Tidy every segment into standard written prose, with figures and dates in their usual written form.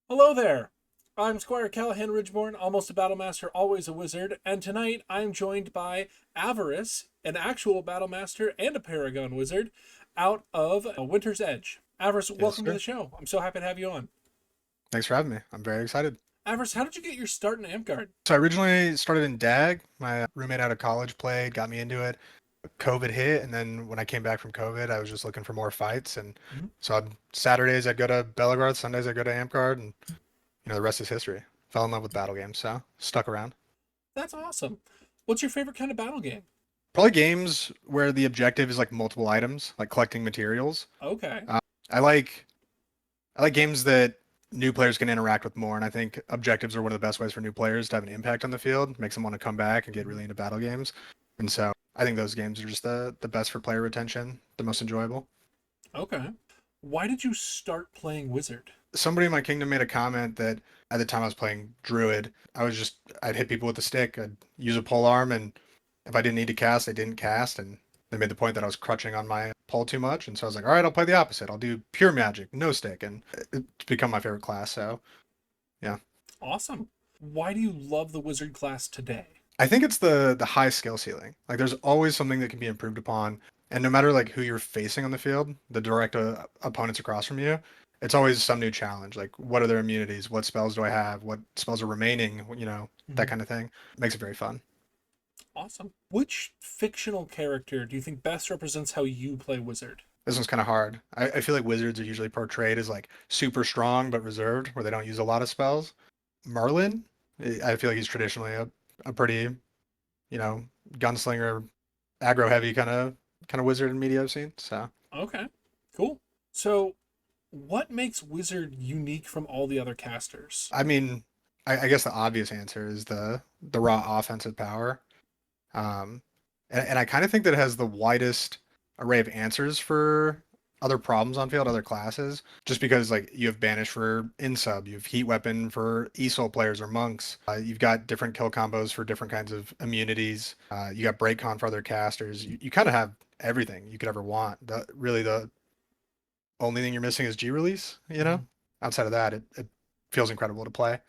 Hello there. I'm Squire Callahan Ridgeborn, almost a Battlemaster, always a wizard, and tonight I'm joined by Avarice, an actual Battlemaster and a Paragon Wizard, out of Winter's Edge. Avarice, Yes, welcome to the sir. show. I'm so happy to have you on. Thanks for having me. I'm very excited. Avarice, how did you get your start in Amtgard? So I originally started in DAG. My roommate out of college played, got me into it. COVID hit, and then when I came back from COVID, I was just looking for more fights. And Mhm. so Saturdays I'd go to Belegarth, Sundays I'd go to Amtgard, and the rest is history. Fell in love with battle games, so stuck around. That's awesome. What's your favorite kind of battle game? Probably games where the objective is like multiple items, like collecting materials. Okay. Uh, I like I like games that new players can interact with more, and I think objectives are one of the best ways for new players to have an impact on the field, makes them want to come back and get Mhm. really into battle games. And so I think those games are just the best for player retention, the most enjoyable. Okay. Why did you start playing Wizard? Somebody in my kingdom made a comment that at the time I was playing Druid, I'd hit people with a stick, I'd use a pole arm, and if I didn't need to cast, I didn't cast, and they made the point that I was crutching on my pole too much, and so I was like, all right, I'll play the opposite. I'll do pure magic, no stick, and it's become my favorite class. So yeah. Awesome. Why do you love the Wizard class today? I think it's the high skill ceiling. Like there's always something that can be improved upon, and no matter like who you're facing on the field, the direct opponents across from you, it's always some new challenge. Like what are their immunities? What spells do I have? What spells are remaining? That Mhm. kind of thing. Makes it very fun. Awesome. Which fictional character do you think best represents how you play Wizard? This one's kind of hard. I feel like wizards are usually portrayed as like super strong but reserved, where they don't use a lot of spells. Merlin, I feel like he's traditionally a pretty, you know, gunslinger, aggro heavy kind of wizard in media I've seen. So Okay, cool. So, what makes Wizard unique from all the other casters? I mean, I guess the obvious answer is the raw offensive power. Um, and I kind of think that it has the widest array of answers for other problems on field, other classes, just because like you have banish for insub, you have heat weapon for ESOL players or monks, you've got different kill combos for different kinds of immunities, you got break con for other casters. You kind of have everything you could ever want. Really the only thing you're missing is G release, you know? Mhm. Outside of that, it feels incredible to play.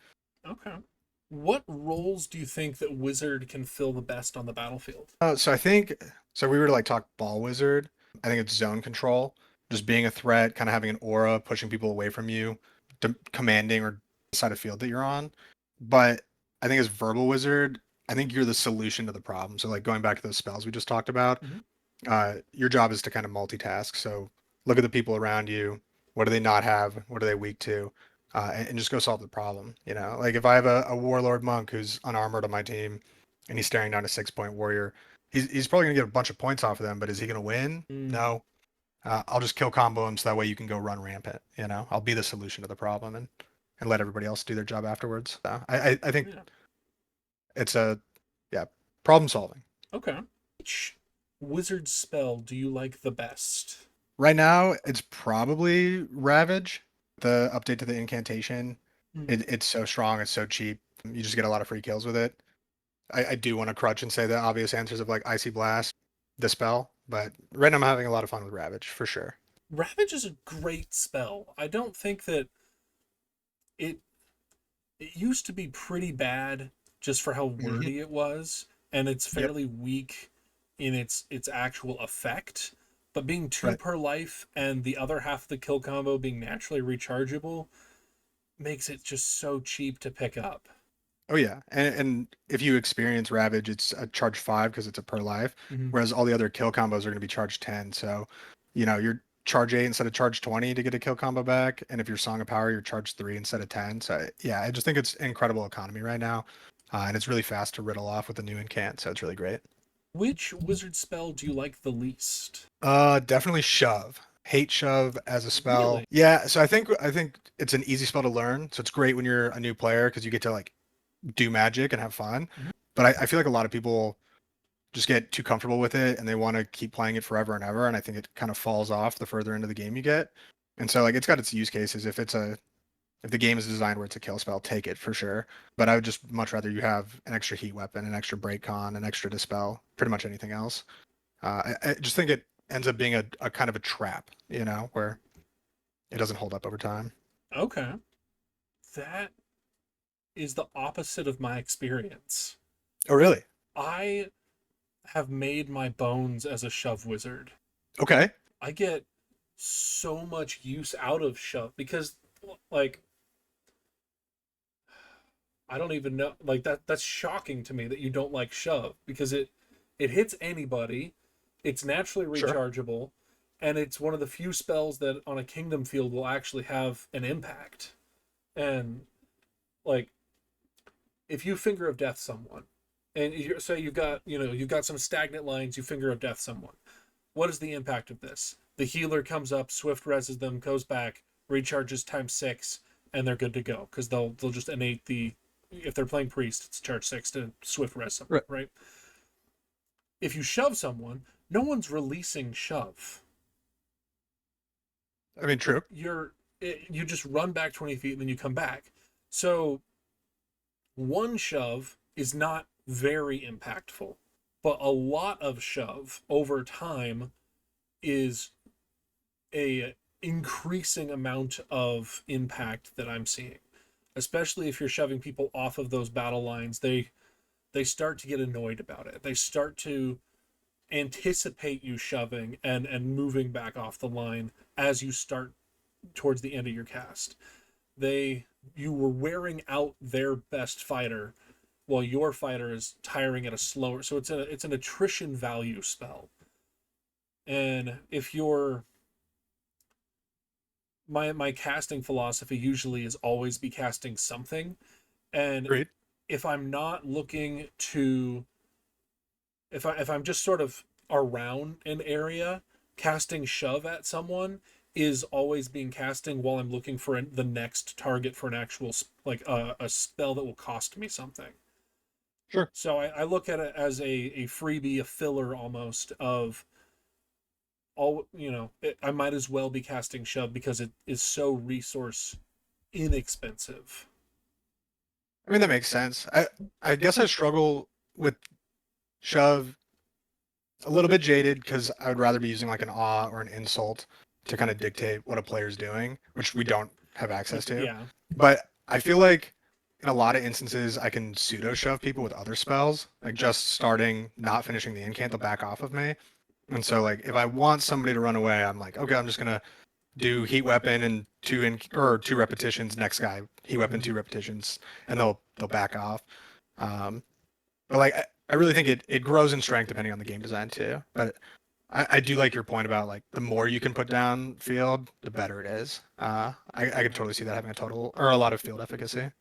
Okay. What roles do you think that Wizard can fill the best on the battlefield? So I think so. We were to like talk ball wizard. I think it's zone control, just being a threat, kind of having an aura, pushing people away from you, commanding or side of field that you're on. But I think as verbal wizard, I think you're the solution to the problem. So like going back to those spells we just talked about, Mhm. your job is to kind of multitask. So look at the people around you. What do they not have? What are they weak to? And just go solve the problem. Like if I have a warlord monk who's unarmored on my team and he's staring down a 6 point warrior, he's probably gonna get a bunch of points off of them, but is he gonna win? Mm, No. I'll just kill combo him so that way you can go run rampant. I'll be the solution to the problem and let everybody else do their job afterwards. So I think yeah. it's a yeah problem solving. Okay. Which Wizard spell do you like the best? Right now, it's probably Ravage. The update to the incantation. Mm. It's so strong, it's so cheap. You just get a lot of free kills with it. I do want to crutch and say the obvious answers of like Icy Blast, Dispel, but right now I'm having a lot of fun with Ravage for sure. Ravage is a great spell. I don't think that it it used to be pretty bad just for how Hmm. wordy it was, and it's Yep. fairly weak in its actual effect. But being two Right. per life and the other half of the kill combo being naturally rechargeable makes it just so cheap to pick up. Oh yeah, and if you experience Ravage, it's a charge 5 because it's a per life, Hmm. whereas all the other kill combos are going to be charge 10. So, you're charge 8 instead of charge 20 to get a kill combo back, and if you're Song of Power, you're charge 3 instead of 10. So yeah, I just think it's incredible economy right now, and it's really fast to riddle off with the new incant. So it's really great. Which wizard spell do you like the least? Definitely shove. Hate shove as a spell. Really? Yeah, so I think it's an easy spell to learn. So it's great when you're a new player because you get to like do magic and have fun. Mhm. But I feel like a lot of people just get too comfortable with it and they want to keep playing it forever and ever. And I think it kind of falls off the further into the game you get. And so like it's got its use cases. If the game is designed where it's a kill spell, take it for sure. But I would just much rather you have an extra heat weapon, an extra break con, an extra dispel, pretty much anything else. I just think it ends up being a kind of a trap, where it doesn't hold up over time. Okay. That is the opposite of my experience. Oh, really? I have made my bones as a shove wizard. Okay. I get so much use out of shove because, like, I don't even know, like, that's shocking to me that you don't like shove, because it hits anybody, it's naturally Sure. rechargeable, and it's one of the few spells that on a kingdom field will actually have an impact. And, like, if you finger of death someone, and you say you've got some stagnant lines, you finger of death someone, what is the impact of this? The healer comes up, swift reses them, goes back, recharges times 6, and they're good to go, because they'll just innate the, if they're playing priest, it's charge 6 to swift res someone, Right. right? If you shove someone, no one's releasing shove. I mean, true. You just run back 20 feet and then you come back. So one shove is not very impactful, but a lot of shove over time is a increasing amount of impact that I'm seeing. Especially if you're shoving people off of those battle lines, they start to get annoyed about it. They start to anticipate you shoving and moving back off the line as you start towards the end of your cast. You were wearing out their best fighter while your fighter is tiring at a slower, so it's an attrition value spell. And if you're my casting philosophy usually is always be casting something, and Agreed. if I'm not looking to, if I'm just sort of around an area, casting shove at someone is always being casting while I'm looking for the next target for an actual, like a spell that will cost me something. Sure. So I look at it as a freebie, a filler almost of all, I might as well be casting shove because it is so resource inexpensive. I mean, that makes sense. I guess I struggle with shove a little bit jaded because I would rather be using like an awe or an insult to kind of dictate what a player's doing, which we don't have access to. Yeah. But I feel like in a lot of instances, I can pseudo shove people with other spells, like just starting, not finishing the incant, they'll back off of me. And so, like, if I want somebody to run away, I'm like, okay, I'm just gonna do heat weapon and two repetitions. Next guy, heat weapon, 2 repetitions, and they'll back off. Um, but like, I really think it grows in strength depending on the game design too. But I do like your point about like the more you can put down field, the better it is. I could totally see that having a total or a lot of field efficacy.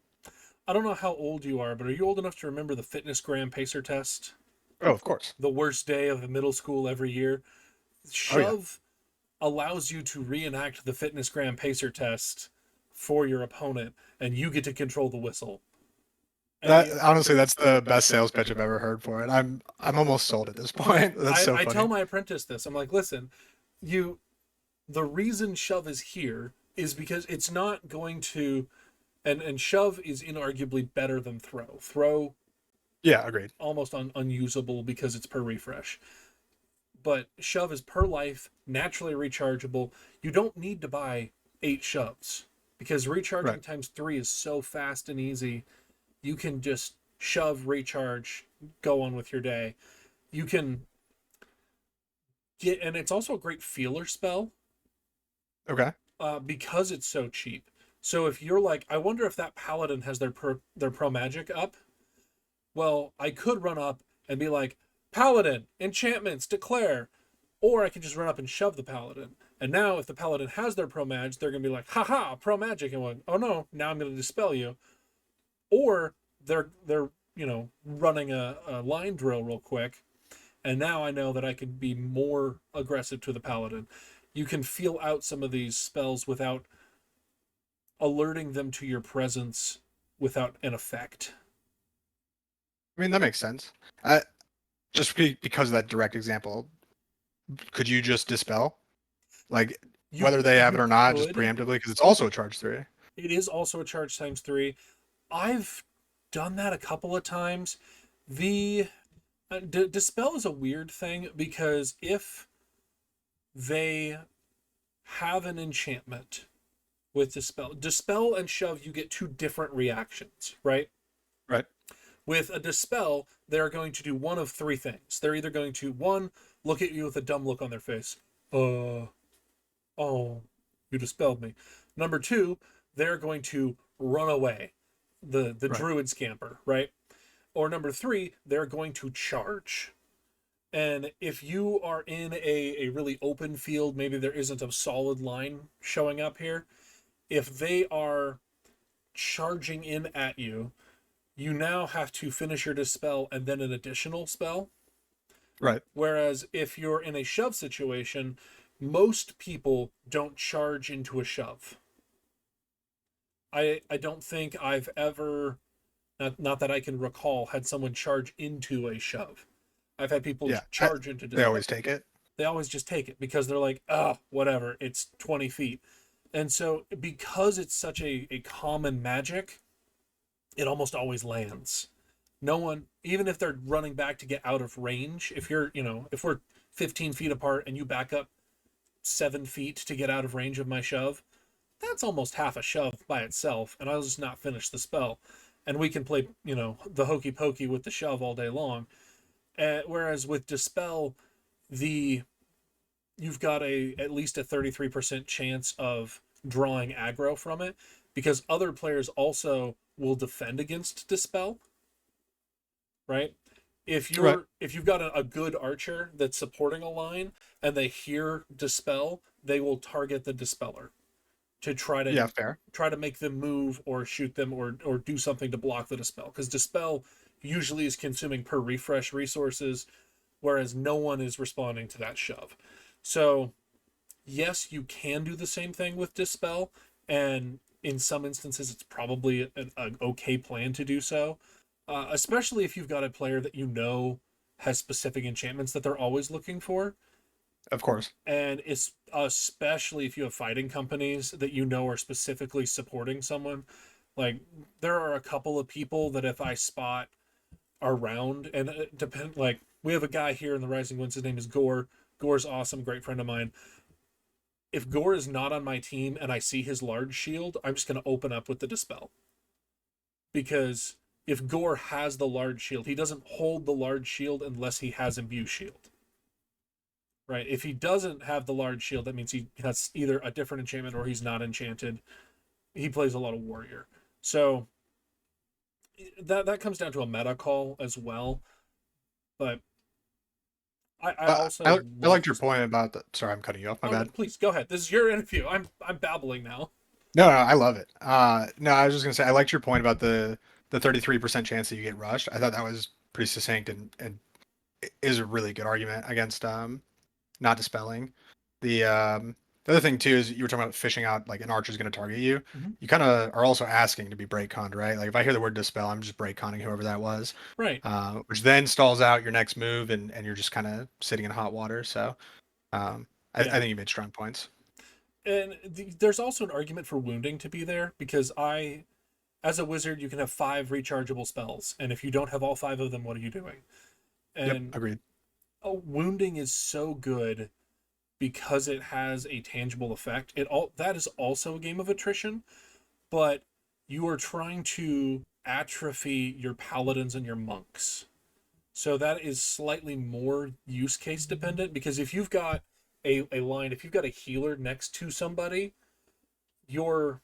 I don't know how old you are, but are you old enough to remember the fitness gram pacer test? Oh, of course. The worst day of the middle school every year. Oh yeah. Shove allows you to reenact the fitness gram pacer test for your opponent, and you get to control the whistle. And That honestly, that's the best sales pitch I've ever heard for it. I'm almost sold at this point. That's so I tell funny. my apprentice this. I'm like, listen, you, the reason shove is here is because it's not going to, and shove is inarguably better than throw. Throw Yeah, agreed. almost unusable because it's per refresh. But shove is per life, naturally rechargeable. You don't need to buy 8 shoves because recharging Right. times 3 is so fast and easy. You can just shove, recharge, go on with your day. You can get, and it's also a great feeler spell Okay. because it's so cheap. So if you're like, I wonder if that paladin has their pro magic up. Well, I could run up and be like, paladin enchantments declare, or I could just run up and shove the paladin. And now if the paladin has their pro mag, they're gonna be like, haha, pro magic, and like, oh no, now I'm gonna dispel you. Or they're running a line drill real quick, and now I know that I can be more aggressive to the paladin. You can feel out some of these spells without alerting them to your presence without an effect. I mean, that makes sense. Just because of that direct example, could you just dispel? Like, whether they have it You or not, just could. preemptively, because it's also a charge 3. It is also a charge times 3. I've done that a couple of times. The dispel is a weird thing because if they have an enchantment, with Dispel. Dispel and Shove, you get two different reactions, right? Right. With a Dispel, they're going to do one of three things. They're either going to, one, look at you with a dumb look on their face. Oh, you dispelled me. Number two, they're going to run away. The Right. druid scamper, right? Or number three, they're going to charge. And if you are in a really open field, maybe there isn't a solid line showing up here. If they are charging in at you, you now have to finish your dispel and then an additional spell. Right. Whereas if you're in a shove situation, most people don't charge into a shove. I don't think I've ever, not that I can recall, had someone charge into a shove. I've had people Yeah. charge into They dispel. always take it. They always just take it because they're like, oh, whatever, it's 20 feet. And so because it's such a common magic, it almost always lands. No one, even if they're running back to get out of range, if you're, if we're 15 feet apart and you back up 7 feet to get out of range of my shove, that's almost half a shove by itself, and I'll just not finish the spell. And we can play, the hokey pokey with the shove all day long. Whereas with Dispel, you've got at least a 33% chance of drawing aggro from it, because other players also will defend against Dispel, right? If you've got a good archer that's supporting a line and they hear Dispel, they will target the Dispeller to try Fair. to make them move or shoot them or do something to block the Dispel, because Dispel usually is consuming per refresh resources, whereas no one is responding to that shove. So yes, you can do the same thing with Dispel, and in some instances it's probably an okay plan to do so, especially if you've got a player that has specific enchantments that they're always looking for. Of course. And it's especially if you have fighting companies that are specifically supporting someone. Like, there are a couple of people that if I spot around, and like, we have a guy here in the Rising Winds, his name is Gore. Gore's awesome, great friend of mine. If Gore is not on my team and I see his large shield, I'm just going to open up with the Dispel. Because if Gore has the large shield, he doesn't hold the large shield unless he has Imbue Shield. Right? If he doesn't have the large shield, that means he has either a different enchantment or he's not enchanted. He plays a lot of warrior. So that comes down to a meta call as well. But I liked your point about the. Sorry, I'm cutting you off. My bad. No, please go ahead. This is your interview. I'm babbling now. No, I love it. No, I was just gonna say I liked your point about the 33% chance that you get rushed. I thought that was pretty succinct and is a really good argument against not dispelling. The other thing too is you were talking about fishing out, like an archer's going to target you. Mm-hmm. You kind of are also asking to be break conned, right? Like if I hear the word dispel, I'm just break conning whoever that was. Right. Which then stalls out your next move and you're just kind of sitting in hot water. So I think you made strong points. And there's also an argument for wounding to be there, because as a wizard, you can have 5 rechargeable spells, and if you don't have all 5 of them, what are you doing? And yep, agreed. Wounding is so good because it has a tangible effect. That is also a game of attrition, but you are trying to atrophy your paladins and your monks. So that is slightly more use case dependent, because if you've got a line, if you've got a healer next to somebody, there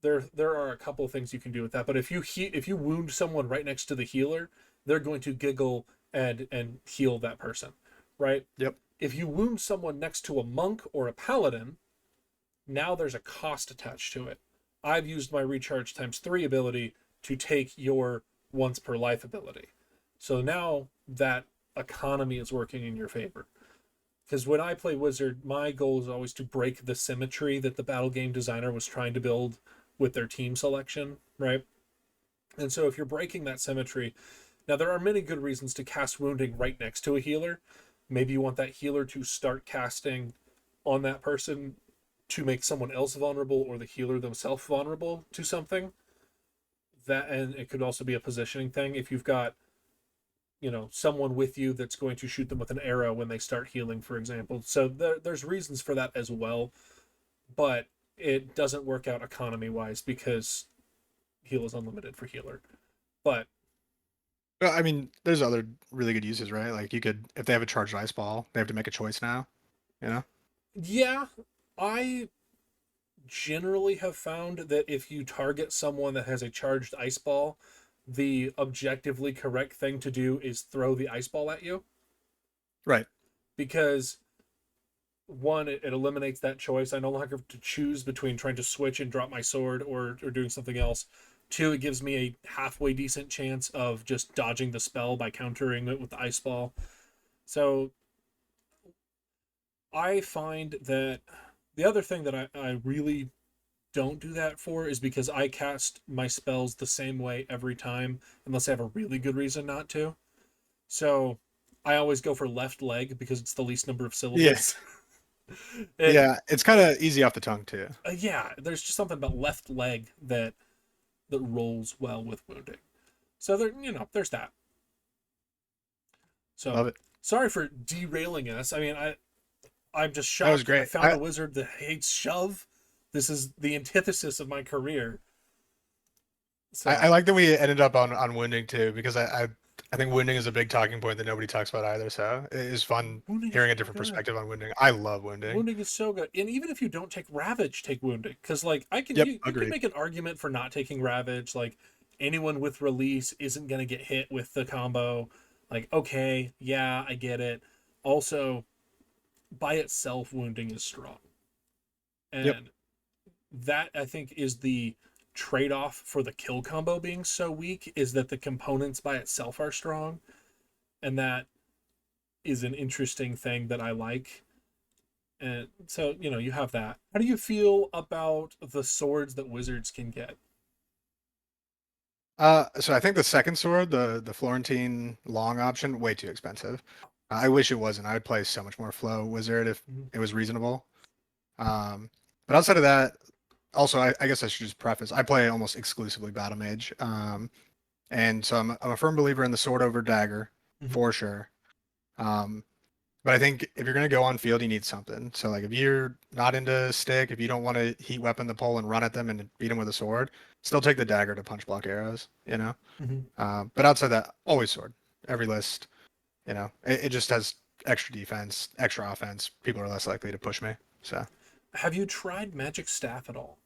are a couple of things you can do with that. But if you wound someone right next to the healer, they're going to giggle and heal that person, right? Yep. If you wound someone next to a monk or a paladin, now there's a cost attached to it. I've used my recharge ×3 ability to take your once per life ability. So now that economy is working in your favor. Because when I play wizard, my goal is always to break the symmetry that the battle game designer was trying to build with their team selection, right? And so if you're breaking that symmetry, now there are many good reasons to cast wounding right next to a healer. Maybe you want that healer to start casting on that person to make someone else vulnerable, or the healer themselves vulnerable to something. And it could also be a positioning thing. If you've got, someone with you that's going to shoot them with an arrow when they start healing, for example. So there's reasons for that as well. But it doesn't work out economy wise because heal is unlimited for healer. But Well, I mean, there's other really good uses, right? Like you could, if they have a charged ice ball, they have to make a choice now. You know? yeah, I generally have found that if you target someone that has a charged ice ball, the objectively correct thing to do is throw the ice ball at you Right. because one, it eliminates that choice. I no longer have to choose between trying to switch and drop my sword or doing something else. Two, it gives me a halfway decent chance of just dodging the spell by countering it with the ice ball. So I find that the other thing that I really don't do that for is because I cast my spells the same way every time unless I have a really good reason not to. So I always go for left leg because it's the least number of Yeah. syllables. it Yeah. It's kind of easy off the tongue too. Yeah, there's just something about left leg that rolls well with wounding. So there, there's that. So Love it. sorry for derailing us. I mean, I'm just That was shocked. I great. found a wizard that hates shove. This is the antithesis of my career. I So like that we ended up on wounding too, because I think wounding is a big talking point that nobody talks about either. So it is fun wounding is hearing a so different good. perspective on wounding. I love wounding. Wounding is so good, and even if you don't take ravage, take wounding because like Yep, you can agreed. make an argument for not taking ravage. Like anyone with release isn't gonna get hit with the combo. Like okay, yeah, I get it. Also, by itself, wounding is strong, Yep. and that I think is the trade-off for the kill combo being so weak is that the components by itself are strong, and that is an interesting thing that I like. And so, you have that. How do you feel about the swords that wizards can get? So I think the second sword, the Florentine long option, way too expensive. I wish it wasn't. I'd play so much more flow wizard if Mhm. it was reasonable. Um, but outside of that, also I guess I should just preface, I play almost exclusively battle mage. And so I'm a firm believer in the sword over dagger Mhm. for sure. Um, but I think if you're gonna go on field, you need something. So like if you're not into stick, if you don't want to heat weapon the pole and run at them and beat them with a sword, still take the dagger to punch block arrows, you know? Mhm. But outside that, always sword. Every list, it just has extra defense, extra offense. People are less likely to push me. So Have you tried magic staff at all?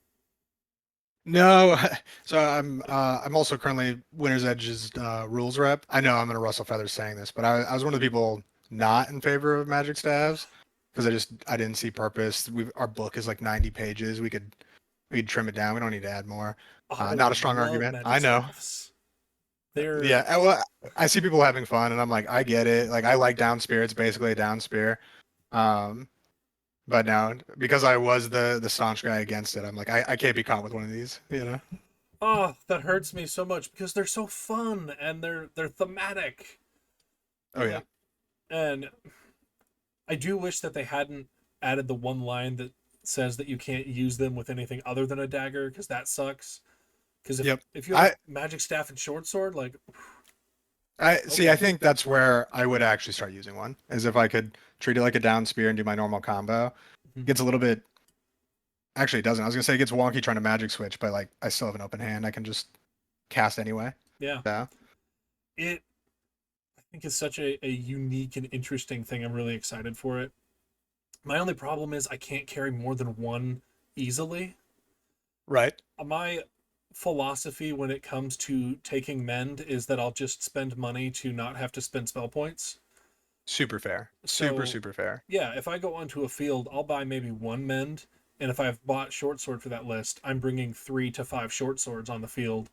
no, so I'm also currently Winter's Edge's rules rep. I know I'm gonna rustle feathers saying this, but I was one of the people not in favor of magic staves because I didn't see purpose. Our book is like 90 pages. We could trim it down. We don't need to add more. Oh, I Not a strong love argument. magic I know. staffs. They're Yeah, well, I see people having fun, and I'm like, I get it. Like, I like down spear. It's basically a down spear. Um, but now because I was the staunch guy against it, I'm like, I can't be caught with one of these. You know? oh, that hurts me so much because they're so fun and they're thematic. Oh yeah. Like, and I do wish that they hadn't added the one line that says that you can't use them with anything other than a dagger because that sucks. Because Yep. if you have I magic staff and short sword, like I see. I okay, think that's where I would actually start using one, is if I could treat it like a down spear and do my normal combo. mhm, Gets a little bit. Actually, it doesn't. I was gonna say it gets wonky trying to magic switch, but like I still have an open hand. I can just cast anyway. yeah, So it I think is such a unique and interesting thing. I'm really excited for it. My only problem is I can't carry more than one easily. right. My philosophy when it comes to taking mend is that I'll just spend money to not have to spend spell points. Super fair. Super So, super fair. yeah, if I go onto a field, I'll buy maybe one mend, and if I've bought short sword for that list, I'm bringing 3 to 5 short swords on the field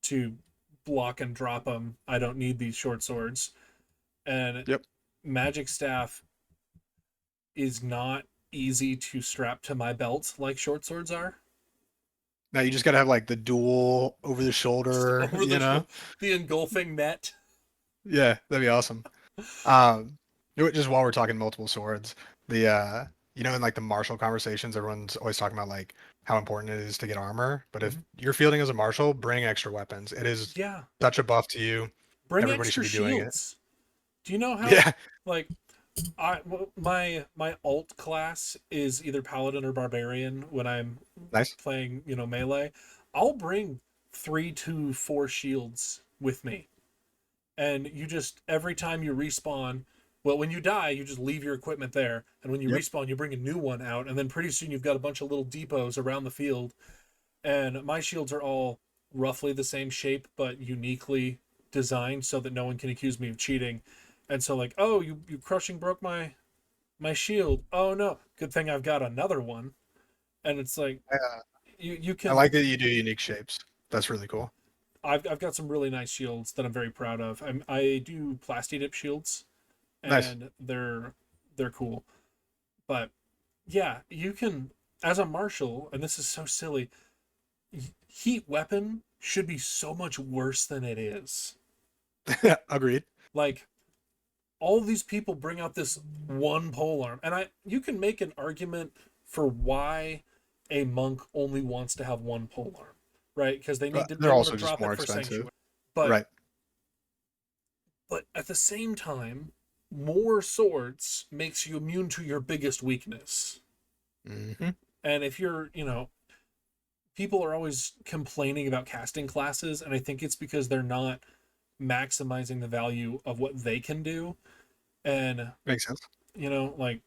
to block and drop them. I don't need these short swords, and Yep. magic staff is not easy to strap to my belt like short swords are. Now you just gotta have like the dual over the Just shoulder. over You the know. the engulfing net. Yeah, that'd be awesome. Just while we're talking multiple swords, the in like the martial conversations, everyone's always talking about like how important it is to get armor. But if Mhm. you're fielding as a martial, bring extra weapons. It is Yeah, such a buff to you. bring Everybody should extra be doing it. shields. Do you know how Yeah, like My alt class is either paladin or barbarian when I'm Nice. playing, melee. I'll bring 3 to 4 shields with me, and you just every time you respawn, well, when you die, you just leave your equipment there, and when you Yep. respawn, you bring a new one out, and then pretty soon you've got a bunch of little depots around the field. And my shields are all roughly the same shape, but uniquely designed so that no one can accuse me of cheating. And so, like, oh, you crushing broke my shield. Oh no, good thing I've got another one. And it's like Yeah. you I can. like that you do unique shapes. That's really cool. I've got some really nice shields that I'm very proud of. I do plasti dip shields, Nice. and they're cool. But yeah, you can, as a marshal, and this is so silly. Heat weapon should be so much worse than it is. Agreed. Like, all these people bring out this one pole arm, and I you can make an argument for why a monk only wants to have one pole arm, right? Because they They're want to also just drop more it for expensive. sanctuary. But Right. but at the same time, more swords makes you immune to your biggest weakness. Hmm. And if you're, people are always complaining about casting classes, and I think it's because they're not maximizing the value of what they can do. And, Makes sense. like,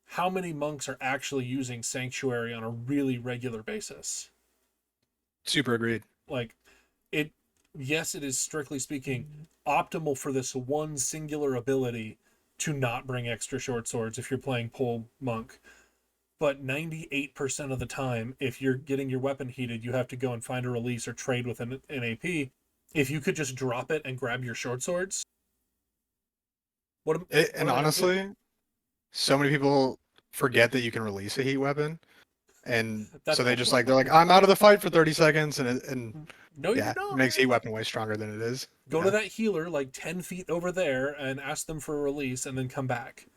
how many monks are actually using sanctuary on a really regular basis? Super agreed. Like, it, yes, it is strictly speaking optimal for this one singular ability to not bring extra short swords if you're playing pole monk. But 98% of the time, if you're getting your weapon heated, you have to go and find a release or trade with an AP. If you could just drop it and grab your short swords, what And am I gonna do? honestly, so many people forget that you can release a heat weapon, and That's so they just also like they're like, I'm out of the fight for 30 seconds, and no, you're yeah, it not. makes heat weapon way stronger than it is. Go to that healer like 10 feet over there and ask them for a release, and then come back.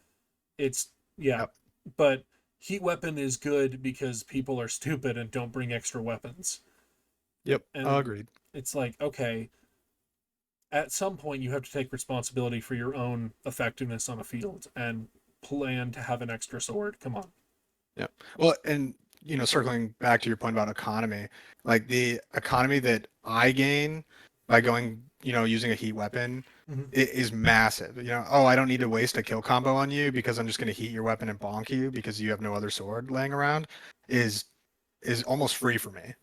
It's yeah, Yep. but heat weapon is good because people are stupid and don't bring extra weapons, Yep. and Agreed. it's like, okay, at some point you have to take responsibility for your own effectiveness on a field and plan to have an extra sword. Come on. Yeah. Well, and circling back to your point about economy, like the economy that I gain by going, using a heat weapon Mm-hmm. is massive. Oh, I don't need to waste a kill combo on you because I'm just going to heat your weapon and bonk you because you have no other sword laying around is is almost free for me,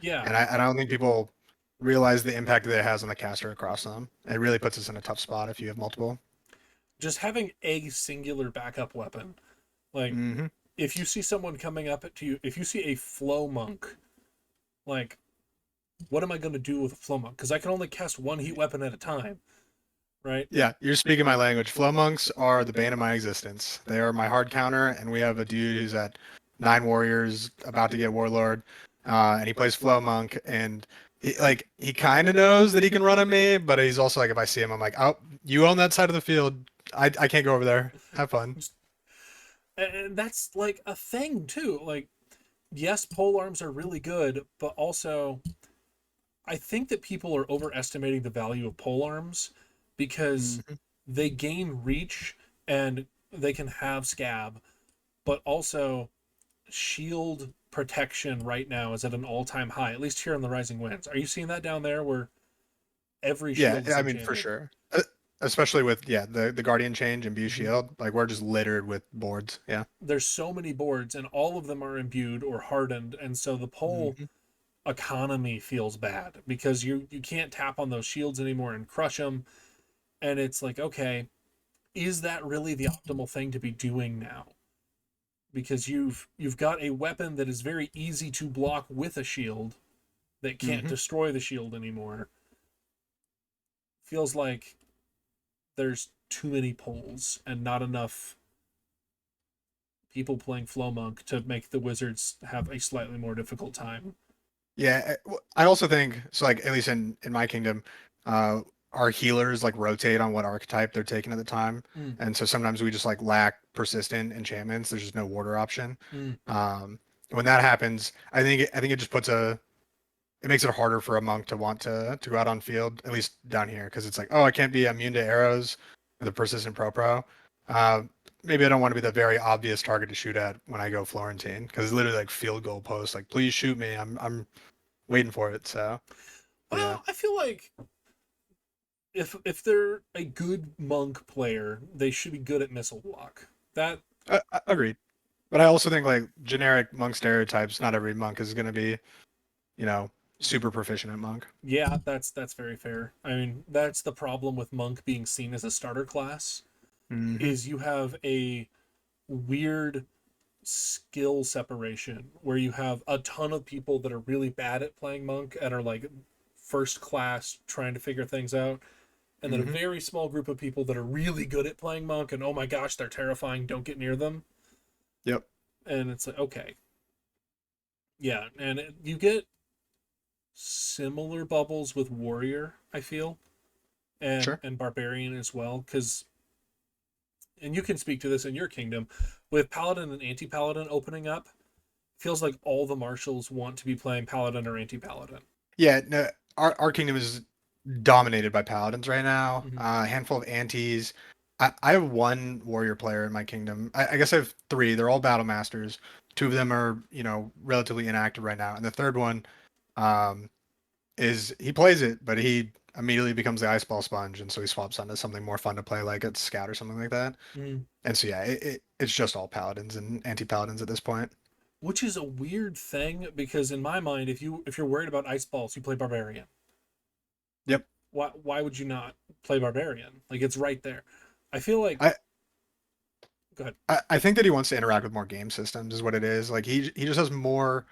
Yeah, And I don't think people realize the impact that it has on the caster across them. It really puts us in a tough spot if you have multiple. just having a singular backup weapon. Like, Hmm. if you see someone coming up to you, if you see a flow monk, like, what am I going to do with a flow monk? Because I can only cast one heat weapon at a time, right? Yeah, you're speaking my language. Flow monks are the bane of my existence. They are my hard counter, and we have a dude who's at 9 warriors, about to get warlord, and he plays flow monk, and he kind of knows that he can run at me, but he's also like, if I see him, I'm like, oh, you own that side of the field. I can't go over there. Have fun. And that's like a thing too. Like, yes, pole arms are really good, but also I think that people are overestimating the value of pole arms because Hmm. they gain reach and they can have scab, but also shield protection right now is at an all-time high, at least here on the Rising Winds. Are you seeing that down there where every Yeah, shield is I mean for enchanted? sure. Especially with the guardian change and View Mm-hmm. Shield, like we're just littered with boards. Yeah. There's so many boards and all of them are imbued or hardened, and so the pole Hmm. economy feels bad because you can't tap on those shields anymore and crush them, and it's like, okay, is that really the optimal thing to be doing now? Because you've got a weapon that is very easy to block with a shield that can't Hmm. destroy the shield anymore. Feels like there's too many poles and not enough people playing flow monk to make the wizards have a slightly more difficult time. Yeah, I also think so. Like at least in my kingdom, uh, our healers like rotate on what archetype they're taking at the time, Mm, and so sometimes we just like lack persistent enchantments. There's just no warder option. mm. Um, when that happens, I think it just it makes it harder for a monk to want to go out on field, at least down here, because it's like, oh, I can't be immune to arrows with a persistent pro. Uh, Maybe I don't want to be the very obvious target to shoot at when I go Florentine because it's literally like field goal post. Like, please shoot me. I'm waiting for it. So yeah, Well, I feel like if they're a good monk player, they should be good at missile block. That agreed. But I also think like generic monk stereotypes. Not every monk is going to be, you know, super proficient at monk. yeah, that's very fair. I mean, that's the problem with monk being seen as a starter class Hmm. is you have a weird skill separation where you have a ton of people that are really bad at playing monk and are like first class trying to figure things out, and then a Hmm. very small group of people that are really good at playing monk and oh my gosh they're terrifying, don't get near them. Yep. And it's like, okay, yeah, and you get similar bubbles with warrior, I feel, and Sure. barbarian as well, because and you can speak to this in your kingdom with paladin and anti-paladin opening up. Feels like all the marshals want to be playing paladin or anti-paladin. Yeah. No, our kingdom is dominated by paladins right now. Mm-hmm. A handful of antis. I have one warrior player in my kingdom. I guess I have three. They're all battle masters. Two of them are, relatively inactive right now, and the third one, um, is he plays it, but he immediately becomes the ice ball sponge, and so he swaps onto something more fun to play, like a scout or something like that. Mm. And so yeah, it's just all paladins and anti paladins at this point. Which is a weird thing because in my mind, if you're worried about ice balls, you play barbarian. Yep. Why would you not play barbarian? Like it's right there. I feel like I go ahead. I think that he wants to interact with more game systems is what it is. Like he just has more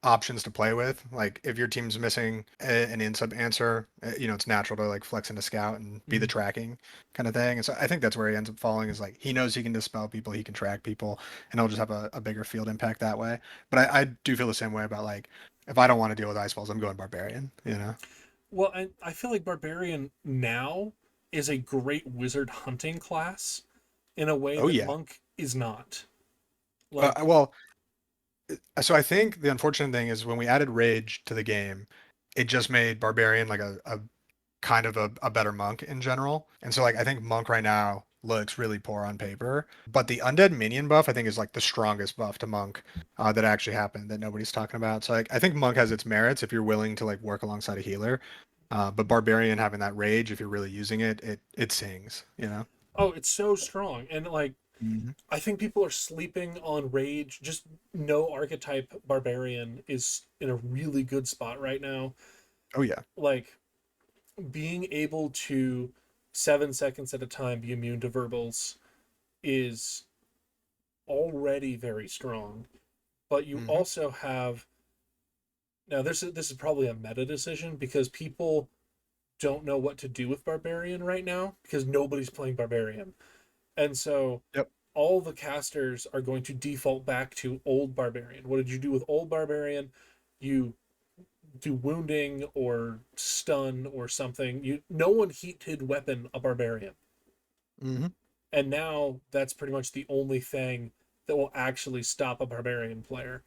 options to play with. Like if your team's missing an in sub answer, it's natural to like flex into scout and be the Mm-hmm. tracking kind of thing. And so I think that's where he ends up falling is like he knows he can dispel people, he can track people, and he'll just have a bigger field impact that way. But I do feel the same way about like if I don't want to deal with ice balls, I'm going barbarian. Well, I feel like barbarian now is a great wizard hunting class in a way Oh that yeah. monk is not. Like, Well, so I think the unfortunate thing is when we added rage to the game, it just made barbarian like a kind of a better monk in general. And so like I think monk right now looks really poor on paper, but the undead minion buff I think is like the strongest buff to monk that actually happened that nobody's talking about. So like I think monk has its merits if you're willing to like work alongside a healer. But barbarian having that rage, if you're really using it, it sings. oh, it's so strong. And like Hmm. I think people are sleeping on rage. Just no archetype barbarian is in a really good spot right now. Oh yeah. Like being able to 7 seconds at a time be immune to verbals is already very strong. But you Hmm. also have now this is probably a meta decision because people don't know what to do with barbarian right now because nobody's playing barbarian. And so Yep. all the casters are going to default back to old barbarian. What did you do with old barbarian? You do wounding or stun or something. No one heated weapon a barbarian. Hmm. And now that's pretty much the only thing that will actually stop a barbarian player.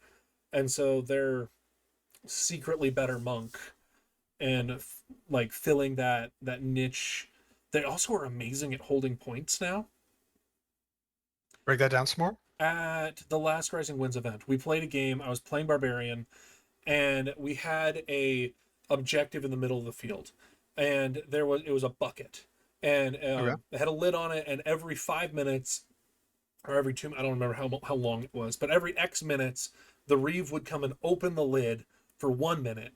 And so they're secretly better monk and like filling that niche. They also are amazing at holding points now. Break that down some more. At the last Rising Winds event, we played a game. I was playing barbarian, and we had a objective in the middle of the field, and it was a bucket, and Okay. it had a lid on it, and every 5 minutes or every two, I don't remember how long it was, but every X minutes, the Reeve would come and open the lid for 1 minute,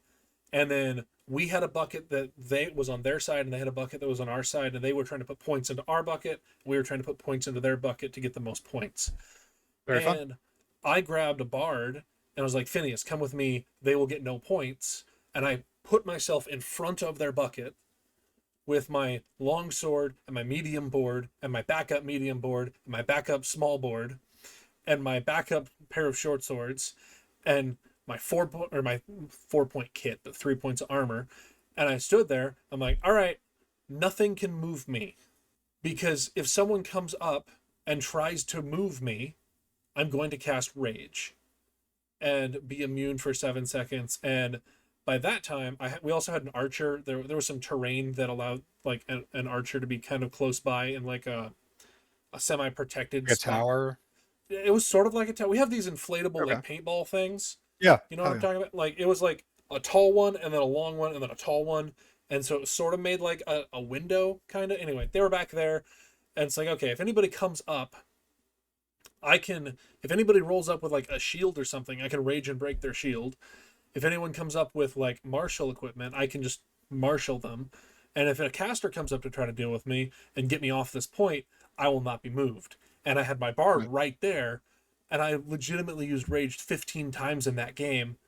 and then we had a bucket that they was on their side, and they had a bucket that was on our side, and they were trying to put points into our bucket. We were trying to put points into their bucket to get the most points. Very fun. And I grabbed a bard and I was like, Phineas, come with me. They will get no points. And I put myself in front of their bucket with my long sword and my medium board and my backup medium board and my backup small board and my backup pair of short swords and my 4 point kit, but 3 points of armor. And I stood there. I'm like, all right, nothing can move me because if someone comes up and tries to move me, I'm going to cast Rage and be immune for 7 seconds. And by that time, we also had an archer. There was some terrain that allowed like an archer to be kind of close by in like a semi-protected Like a spot. tower. It was sort of like a tower. We have these inflatable Okay. like paintball things. Yeah. You know what Oh I'm yeah. talking about? Like it was like a tall one and then a long one and then a tall one. And so it was sort of made like a window kind of. Anyway, they were back there. And it's like, okay, if anybody comes up, I can, if anybody rolls up with like a shield or something, I can rage and break their shield. If anyone comes up with like martial equipment, I can just martial them. And if a caster comes up to try to deal with me and get me off this point, I will not be moved. And I had my bard Right. right there, and I legitimately used raged 15 times in that game,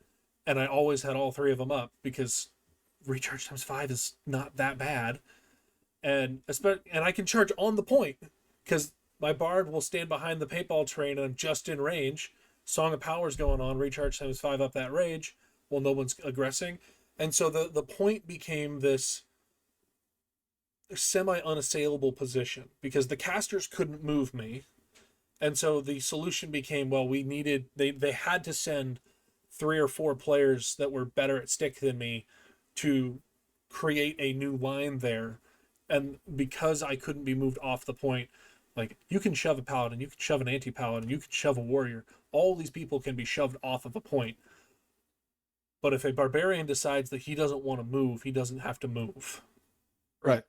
and I always had all three of them up because recharge times 5 is not that bad. And I can charge on the point because my bard will stand behind the paintball train and I'm just in range. Song of Power's going on, recharge times 5 up that rage while no one's aggressing. And so the point became this semi unassailable position because the casters couldn't move me. And so the solution became, well, they had to send 3 or 4 players that were better at stick than me to create a new line there. And because I couldn't be moved off the point, like you can shove a paladin, you can shove an anti-paladin, you can shove a warrior. All these people can be shoved off of a point. But if a barbarian decides that he doesn't want to move, he doesn't have to move. Right.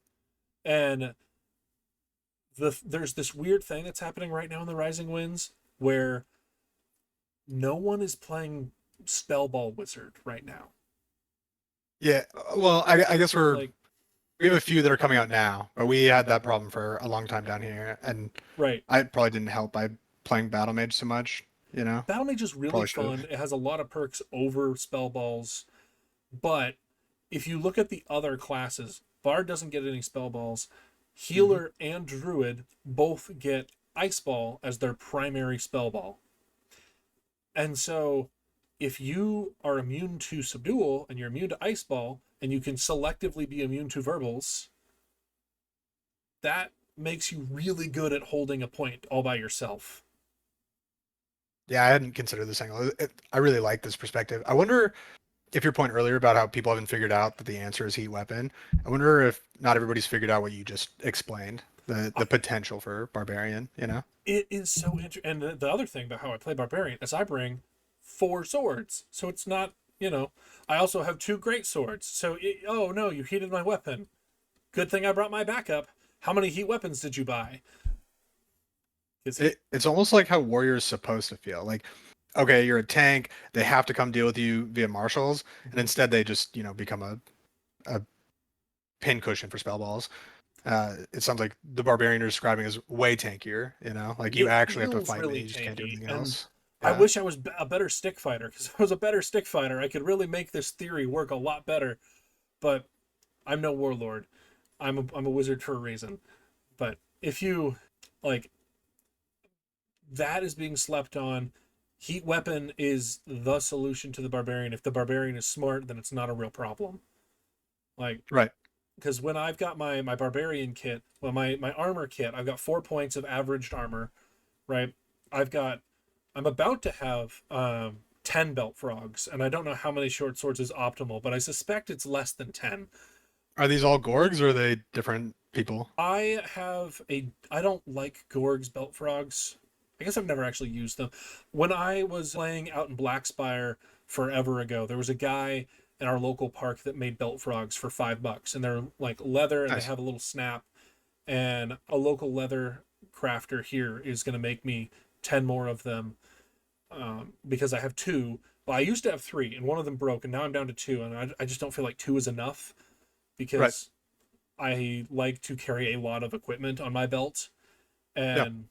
And there's this weird thing that's happening right now in the Rising Winds where no one is playing Spellball Wizard right now. Yeah. Well, I guess Like, we have a few that are coming out now, but we had that problem for a long time down here, and right. I probably didn't help by playing Battle Mage so much. Battle Mage is really Probably should fun. have. It has a lot of perks over Spellballs. But if you look at the other classes, Bard doesn't get any Spellballs. Hmm. Healer and Druid both get Ice Ball as their primary spellball. And so if you are immune to Subdual and you're immune to Ice Ball and you can selectively be immune to Verbals, that makes you really good at holding a point all by yourself. Yeah, I hadn't considered this angle. I really like this perspective. I wonder if your point earlier about how people haven't figured out that the answer is heat weapon. I wonder if not everybody's figured out what you just explained, the potential for barbarian. It is so interesting. And the other thing about how I play Barbarian is I bring 4 swords. So it's not, I also have 2 great swords. So, oh no, you heated my weapon. Good thing I brought my backup. How many heat weapons did you buy? It's almost like how warriors supposed to feel. Like, okay, you're a tank. They have to come deal with you via marshals, and instead they just become a pin cushion for spell balls. It sounds like the barbarian you're describing is way tankier. Like you It actually have to feels fight really mage, can't do tanky. anything And else. I Yeah. wish I was a better stick fighter because if I was a better stick fighter, I could really make this theory work a lot better. But I'm no warlord. I'm a wizard for a reason. But if you like that is being slept on. Heat weapon is the solution to the barbarian. If the barbarian is smart, then it's not a real problem. Like, Right. because when I've got my barbarian kit, well, my armor kit, I've got 4 points of averaged armor, right? I'm about to have 10 belt frogs, and I don't know how many short swords is optimal, but I suspect it's less than 10. Are these all Gorgs or are they different people? I don't like Gorg's belt frogs. I guess I've never actually used them. When I was playing out in Blackspire forever ago, there was a guy in our local park that made belt frogs for $5, and they're like leather and they Nice. have a little snap. And a local leather crafter here is going to make me 10 more of them because I have 2. Well, I used to have 3, and one of them broke, and now I'm down to 2, and I just don't feel like 2 is enough Right. because I like to carry a lot of equipment on my belt. Yeah. And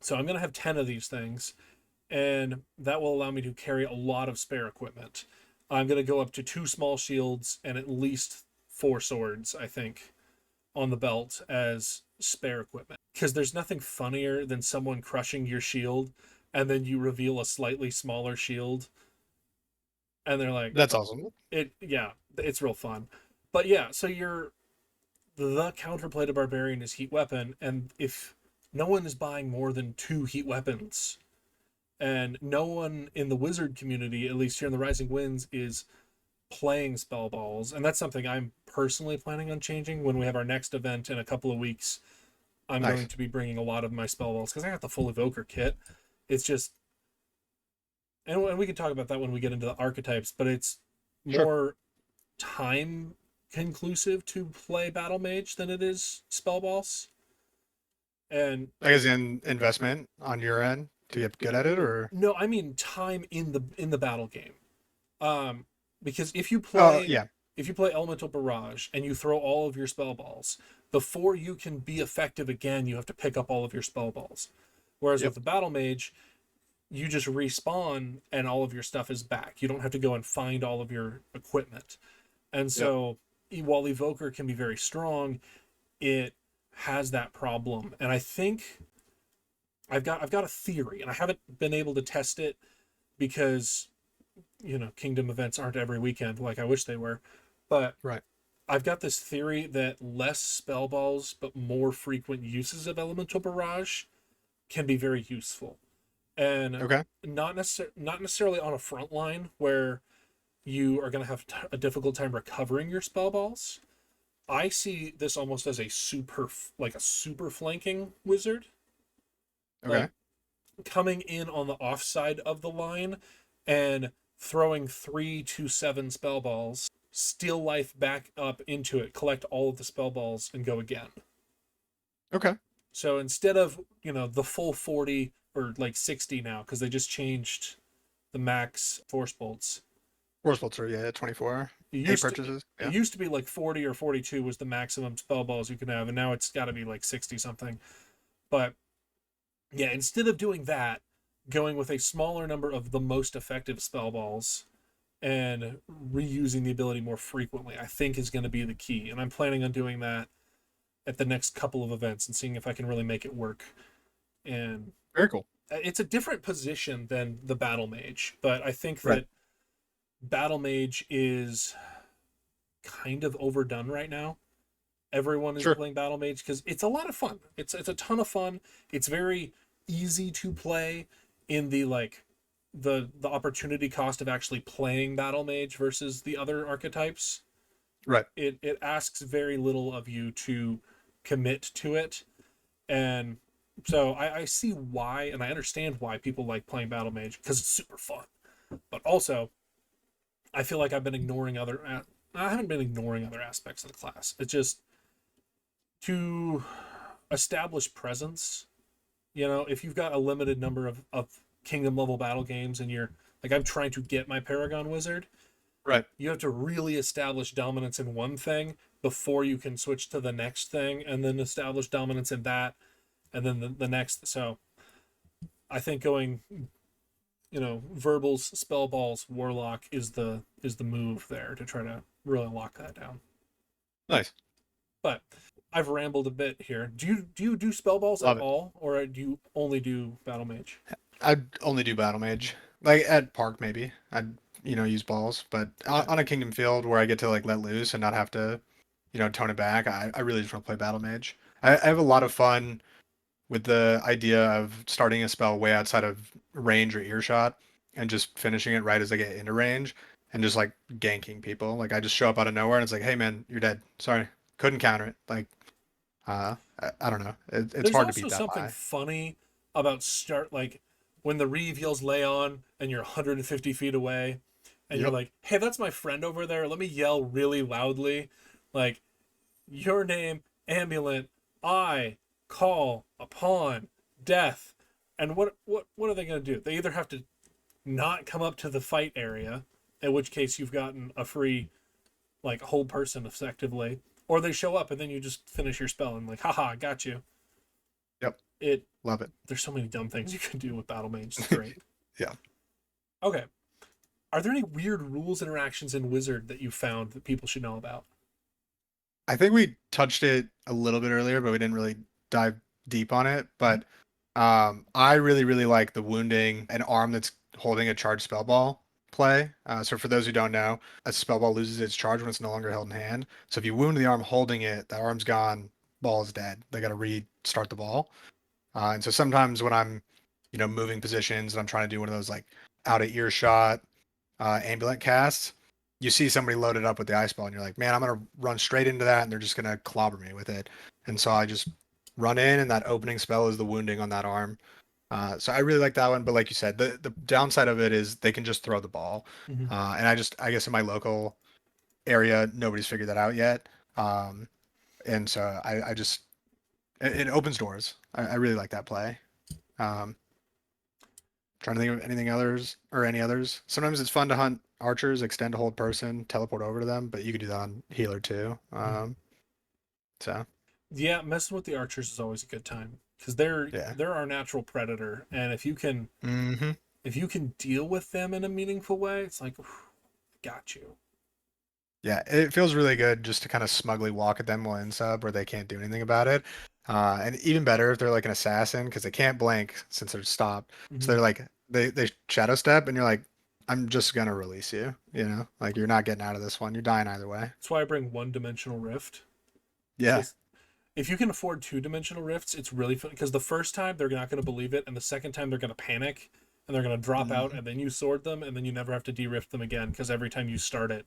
so I'm going to have 10 of these things, and that will allow me to carry a lot of spare equipment. I'm going to go up to 2 small shields and at least 4 swords, I think, on the belt as spare equipment. Because there's nothing funnier than someone crushing your shield and then you reveal a slightly smaller shield and they're like, That's awesome. yeah, it's real fun. But yeah, so the counterplay to barbarian is heat weapon, and if no one is buying more than 2 heat weapons, and no one in the wizard community, at least here in the Rising Winds, is playing spell balls, and that's something I'm personally planning on changing when we have our next event in a couple of weeks. I'm going Nice. to be bringing a lot of my spell balls because I got the full evoker kit. It's just, and we can talk about that when we get into the archetypes, but it's Sure. more time conclusive to play battle mage than it is spell balls. And I guess in investment on your end to get good at it, or no, I mean time in the battle game. Um, because oh yeah, if you play Elemental Barrage and you throw all of your spell balls, before you can be effective again, you have to pick up all of your spell balls. Whereas with yep, the Battle Mage, you just respawn and all of your stuff is back. You don't have to go and find all of your equipment. And yep. so while Evoker can be very strong, it has that problem. And I think I've got a theory, and I haven't been able to test it because Kingdom events aren't every weekend like I wish they were. But Right. I've got this theory that less spell balls but more frequent uses of Elemental Barrage can be very useful. And Okay. not necessarily on a front line where you are going to have a difficult time recovering your spell balls. I see this almost as a super flanking wizard, Okay. like coming in on the offside of the line and throwing 3 to 7 spell balls, steal life back up into it, collect all of the spell balls, and go again. Okay. So instead of the full 40 or like 60 now, because they just changed the max force bolts. Force Bolter, yeah, 24. It 8 used to purchases. it Yeah. used to be like 40 or 42 was the maximum spell balls you could have, and now it's got to be like 60 something. But yeah, instead of doing that, going with a smaller number of the most effective spell balls and reusing the ability more frequently, I think is going to be the key. And I'm planning on doing that at the next couple of events and seeing if I can really make it work. And Very cool. it's a different position than the battle mage, but I think Right. that battle mage is kind of overdone right now. Everyone is Sure. playing battle mage because it's a lot of fun. It's a ton of fun. It's very easy to play in the the opportunity cost of actually playing battle mage versus the other archetypes. Right. It asks very little of you to commit to it, and so I see why, and I understand why people like playing battle mage because it's super fun. But also, I feel like I've been ignoring I haven't been ignoring other aspects of the class. It's just to establish presence. If you've got a limited number of kingdom level battle games and you're like, I'm trying to get my Paragon Wizard, Right. you have to really establish dominance in one thing before you can switch to the next thing and then establish dominance in that and then the next. So I think going, verbals, spell balls, warlock is the move there to try to really lock that down. Nice. But I've rambled a bit here. Do you do spell balls at Love it. all, or do you only do battle mage? I'd only do Battle Mage. Like at Park maybe. I'd use balls, but Okay. on a Kingdom field where I get to like let loose and not have to tone it back, I really just want to play Battle Mage. I have a lot of fun with the idea of starting a spell way outside of range or earshot and just finishing it right as I get into range and just like ganking people. Like I just show up out of nowhere and it's like, hey man, you're dead. Sorry, couldn't counter it. Like, I don't know. It's There's hard to also beat that something by. funny about when the Reeve yells "lay on" and you're 150 feet away, and you're Yep. like, "Hey, that's my friend over there. Let me yell really loudly, like your name, Ambulant. I call upon death." And what are they going to do? They either have to not come up to the fight area, in which case you've gotten a free whole person effectively, or they show up and then you just finish your spell and like, haha, got you. Yep. It Love it. There's so many dumb things you can do with battle mage. It's great. Yeah. Okay, are there any weird rules interactions in Wizard that you found that people should know about? I think we touched it a little bit earlier, but we didn't really dive deep on it. But I really, really like the wounding an arm that's holding a charged spell ball play. So for those who don't know, a spell ball loses its charge when it's no longer held in hand. So if you wound the arm holding it, the arm's gone, ball is dead. They got to restart the ball. And so sometimes when I'm, moving positions and I'm trying to do one of those like out of earshot ambulant casts, you see somebody loaded up with the ice ball, and you're like, man, I'm gonna run straight into that, and they're just gonna clobber me with it. And so I just run in, and that opening spell is the wounding on that arm. So I really like that one, but like you said, the downside of it is they can just throw the ball, Hmm. and I guess in my local area nobody's figured that out yet, and so I just it opens doors. I really like that play. Um, Trying to think of anything others or any others. Sometimes it's fun to hunt archers, extend a hold person, teleport over to them, but you can do that on healer too. So Yeah, messing with the archers is always a good time because they're yeah. they're our natural predator, and Hmm. if you can deal with them in a meaningful way, it's like, got you. Yeah, it feels really good just to kind of smugly walk at them while in sub where they can't do anything about it. And even better if they're like an assassin because they can't blink since they're stopped. So Hmm. they're like they shadow step and you're like, I'm just gonna release you. You know, like you're not getting out of this one. You're dying either way. That's why I bring one-dimensional rift. Yeah. Because if you can afford two-dimensional rifts, it's really fun. Because the first time they're not going to believe it, and the second time they're going to panic, and they're going to drop out, Mhm. and then you sword them, and then you never have to de-rift them again. Because every time you start it,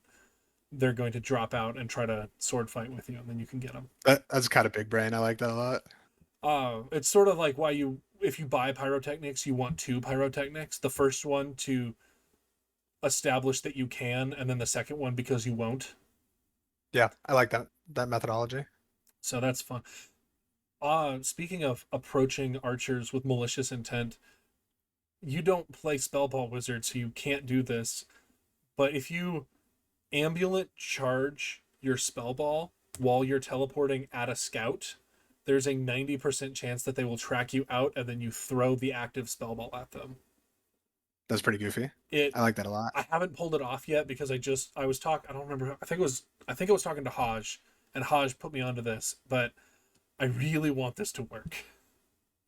they're going to drop out and try to sword fight with you, and then you can get them. That's kind of big brain. I like that a lot. It's sort of like why if you buy pyrotechnics, you want two pyrotechnics. The first one to establish that you can, and then the second one because you won't. Yeah, I like that methodology. So that's fun. Speaking of approaching archers with malicious intent, you don't play spellball wizard, so you can't do this. But if you ambulate charge your spellball while you're teleporting at a scout, there's a 90% chance that they will track you out and then you throw the active spellball at them. That's pretty goofy. It I like that a lot. I haven't pulled it off yet because I was talking I don't remember I think I was talking to Haj and Haj put me onto this, but I really want this to work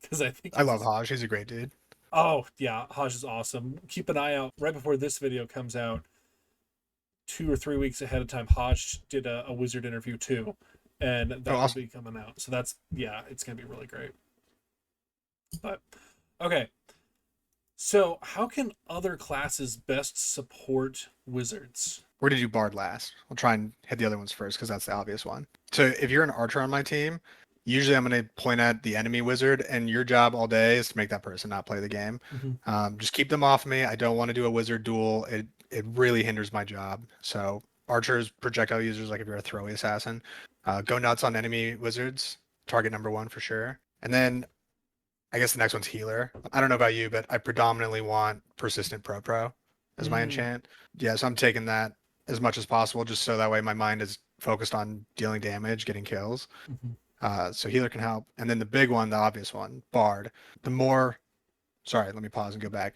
because I think I love it's Haj. He's a great dude. oh yeah, Haj is awesome. Keep an eye out right before this video comes out. 2 or 3 weeks ahead of time, Hodge did a wizard interview too, and Oh, that will awesome. be coming out. So that's yeah, it's gonna be really great. But okay, so how can other classes best support wizards? Where did you bard last? We'll try and hit the other ones first because that's the obvious one. So if you're an archer on my team, usually I'm going to point at the enemy wizard, and your job all day is to make that person not play the game. Mm-hmm. Just keep them off me. I don't want to do a wizard duel. It really hinders my job. So archers, projectile users, like if you're a throwy assassin, go nuts on enemy wizards. Target number one for sure. And then I guess the next one's healer. I don't know about you, but I predominantly want persistent pro as my Mm-hmm. enchant. Yeah, so I'm taking that as much as possible, just so that way my mind is focused on dealing damage, getting kills. So healer can help. And then the big one, the obvious one, Bard. The more, sorry, let me pause and go back.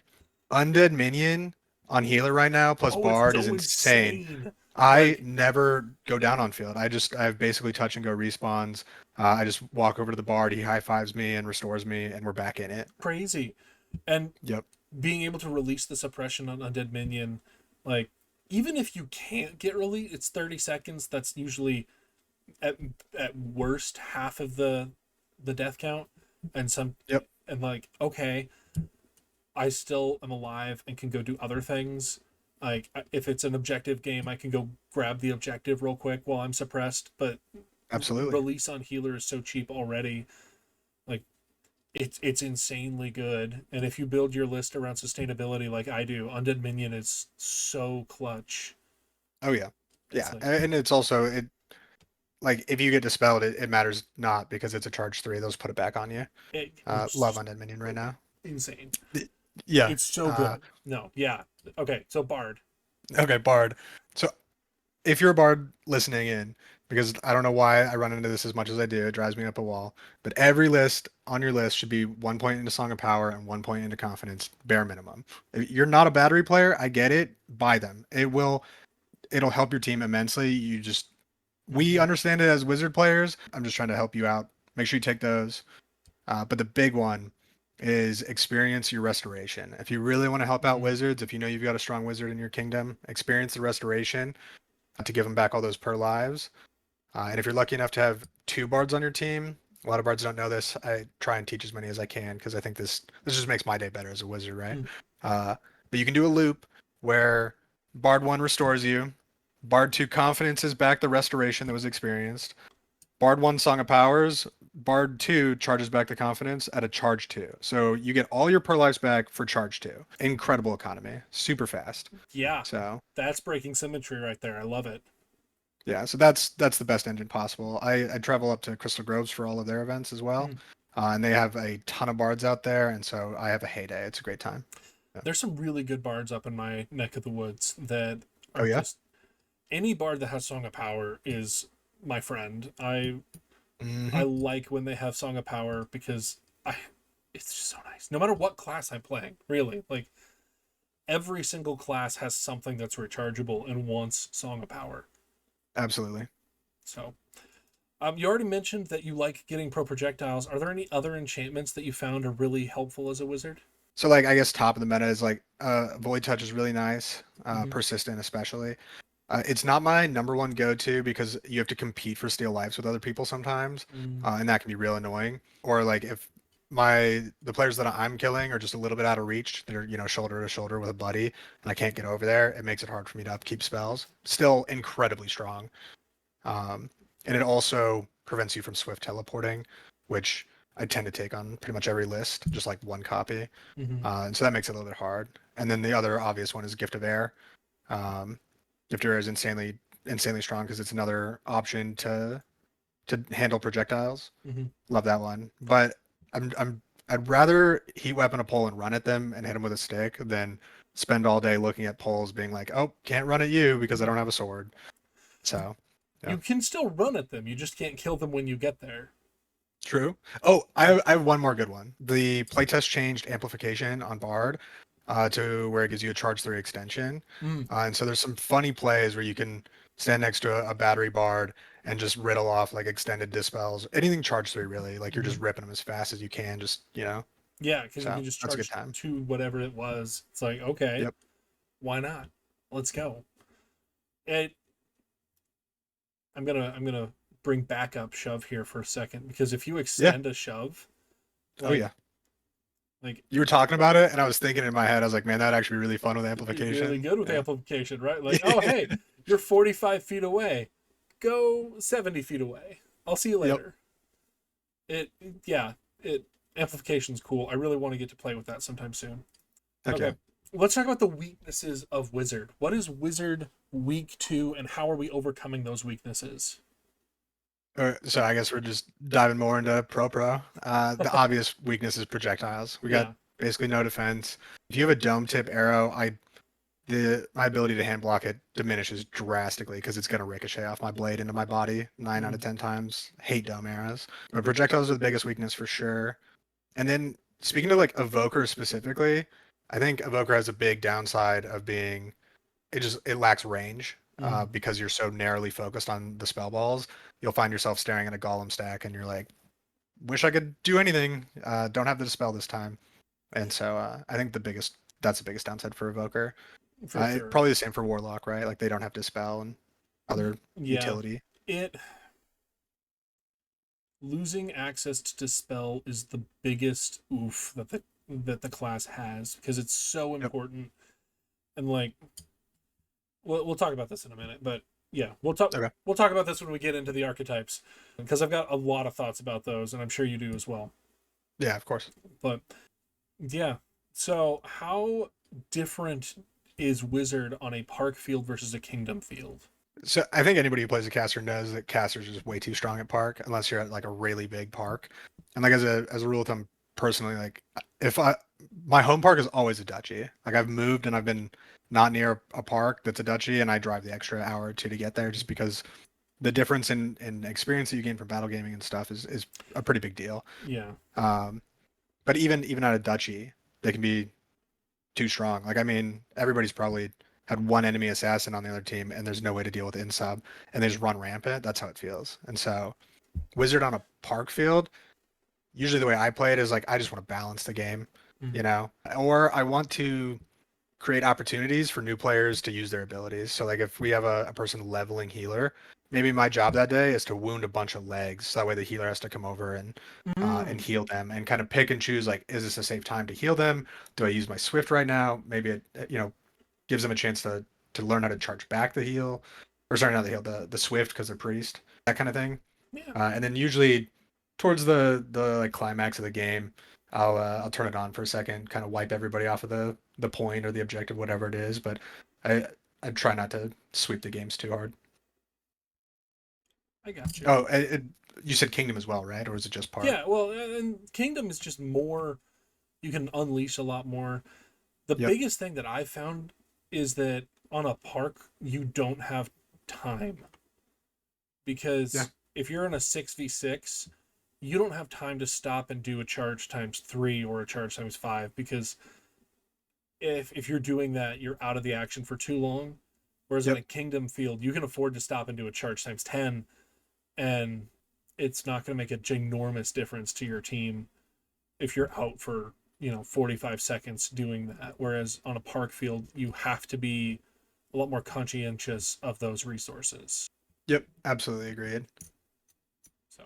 Undead minion on healer right now plus Oh, it's Bard is so insane. insane. I Like never go down on field. I have basically touch and go respawns. I just walk over to the Bard. He high fives me and restores me, and we're back in it. crazy, and Yep. being able to release the suppression on undead minion, like even if you can't get release, it's 30 seconds. That's usually at at worst half of the death count, and some Yep. and like okay, I still am alive and can go do other things. Like if it's an objective game, I can go grab the objective real quick while I'm suppressed. But Absolutely. release on healer is so cheap already. Like it's insanely good. And if you build your list around sustainability like I do, Undead Minion is so clutch. Oh yeah. It's Yeah. like And it's also it like if you get dispelled, it matters not because it's a charge three. Those put it back on you. Love it's undead minion right now. insane. Yeah. It's so Uh, good. No, yeah. Okay, so Bard. okay, Bard. So if you're a Bard listening in, because I don't know why I run into this as much as I do, it drives me up a wall. But every list on your list should be 1 point into Song of Power and 1 point into Confidence, bare minimum. If you're not a battery player, I get it. Buy them. It'll help your team immensely. We Mm-hmm. understand it as wizard players. I'm just trying to help you out. Make sure you take those. But the big one is experience your restoration. If you really want to help out Mm-hmm. wizards, if you know you've got a strong wizard in your kingdom, experience the restoration to give them back all those per lives. And if you're lucky enough to have two bards on your team, a lot of bards don't know this. I try and teach as many as I can because I think this just makes my day better as a wizard, right? Uh, but you can do a loop where Bard 1 restores you, Bard 2 confidence is back the restoration that was experienced. Bard 1 Song of Powers Bard 2 charges back the confidence at a charge 2. So you get all your per lives back for charge 2. Incredible economy. Super fast. Yeah, So that's breaking symmetry right there. I love it. yeah, so that's the best engine possible. I travel up to Crystal Groves for all of their events as well. Mm. And they have a ton of bards out there, and so I have a heyday. It's a great time. Yeah. There's some really good bards up in my neck of the woods that Oh are yeah. just any bard that has Song of Power is my friend. I Hmm. like when they have Song of Power because I it's just so nice. No matter what class I'm playing, really. Like every single class has something that's rechargeable and wants Song of Power. Absolutely. So, you already mentioned that you like getting pro projectiles. Are there any other enchantments that you found are really helpful as a wizard? So like I guess top of the meta is like Void Touch is really nice, Mm-hmm. persistent especially. It's not my number one go-to because you have to compete for steal lives with other people sometimes, Mm, and that can be real annoying. Or like if the players that I'm killing are just a little bit out of reach, they're shoulder to shoulder with a buddy, and I can't get over there. It makes it hard for me to upkeep spells. Still incredibly strong, um, and it also prevents you from swift teleporting, which I tend to take on pretty much every list, just like one copy, mm-hmm. and so that makes it a little bit hard. And then the other obvious one is Gift of Air. Um, Gift of Air is insanely strong because it's another option to handle projectiles. Mm-hmm. Love that one. But I'd rather heat weapon a pole and run at them and hit them with a stick than spend all day looking at poles being like, oh, can't run at you because I don't have a sword. So yeah. You can still run at them. You just can't kill them when you get there. True. Oh, I have one more good one. The playtest changed amplification on Bard to where it gives you a charge 3 extension. Mm, And so there's some funny plays where you can stand next to a battery Bard and just riddle off like extended dispels. Anything charge 3 really. Like you're mm-hmm. just ripping them as fast as you can, just. Yeah, because you So can just that's a good charge time. to whatever it was. It's like, okay, Yep. why not? Let's go. It. I'm gonna bring back up shove here for a second because if you Yeah. extend a shove, Oh like yeah. like You were talking about it and I was thinking in my head, I was like, man, that'd actually be really fun with it'd be really amplification. good with Yeah. amplification, right? Like, oh hey, you're 45 feet away, go 70 feet away. I'll see you Yep. later. It yeah, it amplification's cool. I really want to get to play with that sometime soon. Okay, Okay. let's talk about the weaknesses of Wizard. What is Wizard weak to, and how are we overcoming those weaknesses? So I guess we're just diving more into pro. The obvious weakness is projectiles. We got Yeah. basically no defense. If you have a dome tip arrow, my ability to hand block it diminishes drastically because it's gonna ricochet off my blade into my body 9 out of Mm, 10 times. Hate dome arrows, but projectiles are the biggest weakness for sure. And then speaking of like evoker specifically, I think evoker has a big downside of being it lacks range mm. because you're so narrowly focused on the spell balls. You'll find yourself staring at a golem stack and you're like, wish I could do anything. Don't have the dispel this time. And so I think that's the biggest downside for evoker. For sure. Probably the same for warlock, right? Like they don't have dispel and other Yeah. utility. It losing access to dispel is the biggest oof that the class has because it's so Yep. important. And like we'll talk about this in a minute, but yeah, Okay. we'll talk about this when we get into the archetypes because I've got a lot of thoughts about those and I'm sure you do as well. Yeah, of course. But yeah. So how different is Wizard on a park field versus a kingdom field? So I think anybody who plays a caster knows that casters are just way too strong at park unless you're at like a really big park. And like as a rule of thumb, personally, like if I my home park is always a duchy. Like I've moved and I've been not near a park that's a duchy, and I drive the extra hour or two to get there just because the difference in experience that you gain from battle gaming and stuff is a pretty big deal. Yeah. Um, but even at a duchy, they can be too strong. Like I mean, everybody's probably had one enemy assassin on the other team, and there's no way to deal with insub, and they just run rampant. That's how it feels. And so, wizard on a park field, usually the way I play it is like I just want to balance the game, Mm-hmm. or I want to create opportunities for new players to use their abilities. So like if we have a person leveling healer, maybe my job that day is to wound a bunch of legs. So that way the healer has to come over and Mm. heal them and kind of pick and choose like, is this a safe time to heal them? Do I use my swift right now? Maybe it gives them a chance to learn how to charge back the heal, or sorry, not the heal, the swift because they're priest, that kind of thing. Yeah. And then usually towards the like climax of the game, I'll turn it on for a second, kind of wipe everybody off of the point or the objective, whatever it is. But I try not to sweep the games too hard. I got you. Oh, you said Kingdom as well, right? Or is it just Park? Yeah, well, and Kingdom is just more. You can unleash a lot more. The Yep. biggest thing that I've found is that on a park you don't have time, Yeah. because if you're in a 6v6, you don't have time to stop and do a charge times 3 or a charge times 5, because if you're doing that, you're out of the action for too long. Whereas in a Yep. kingdom field, you can afford to stop and do a charge times 10, and it's not going to make a ginormous difference to your team if you're out for 45 seconds doing that. Whereas on a park field, you have to be a lot more conscientious of those resources. Yep. Absolutely agreed. So,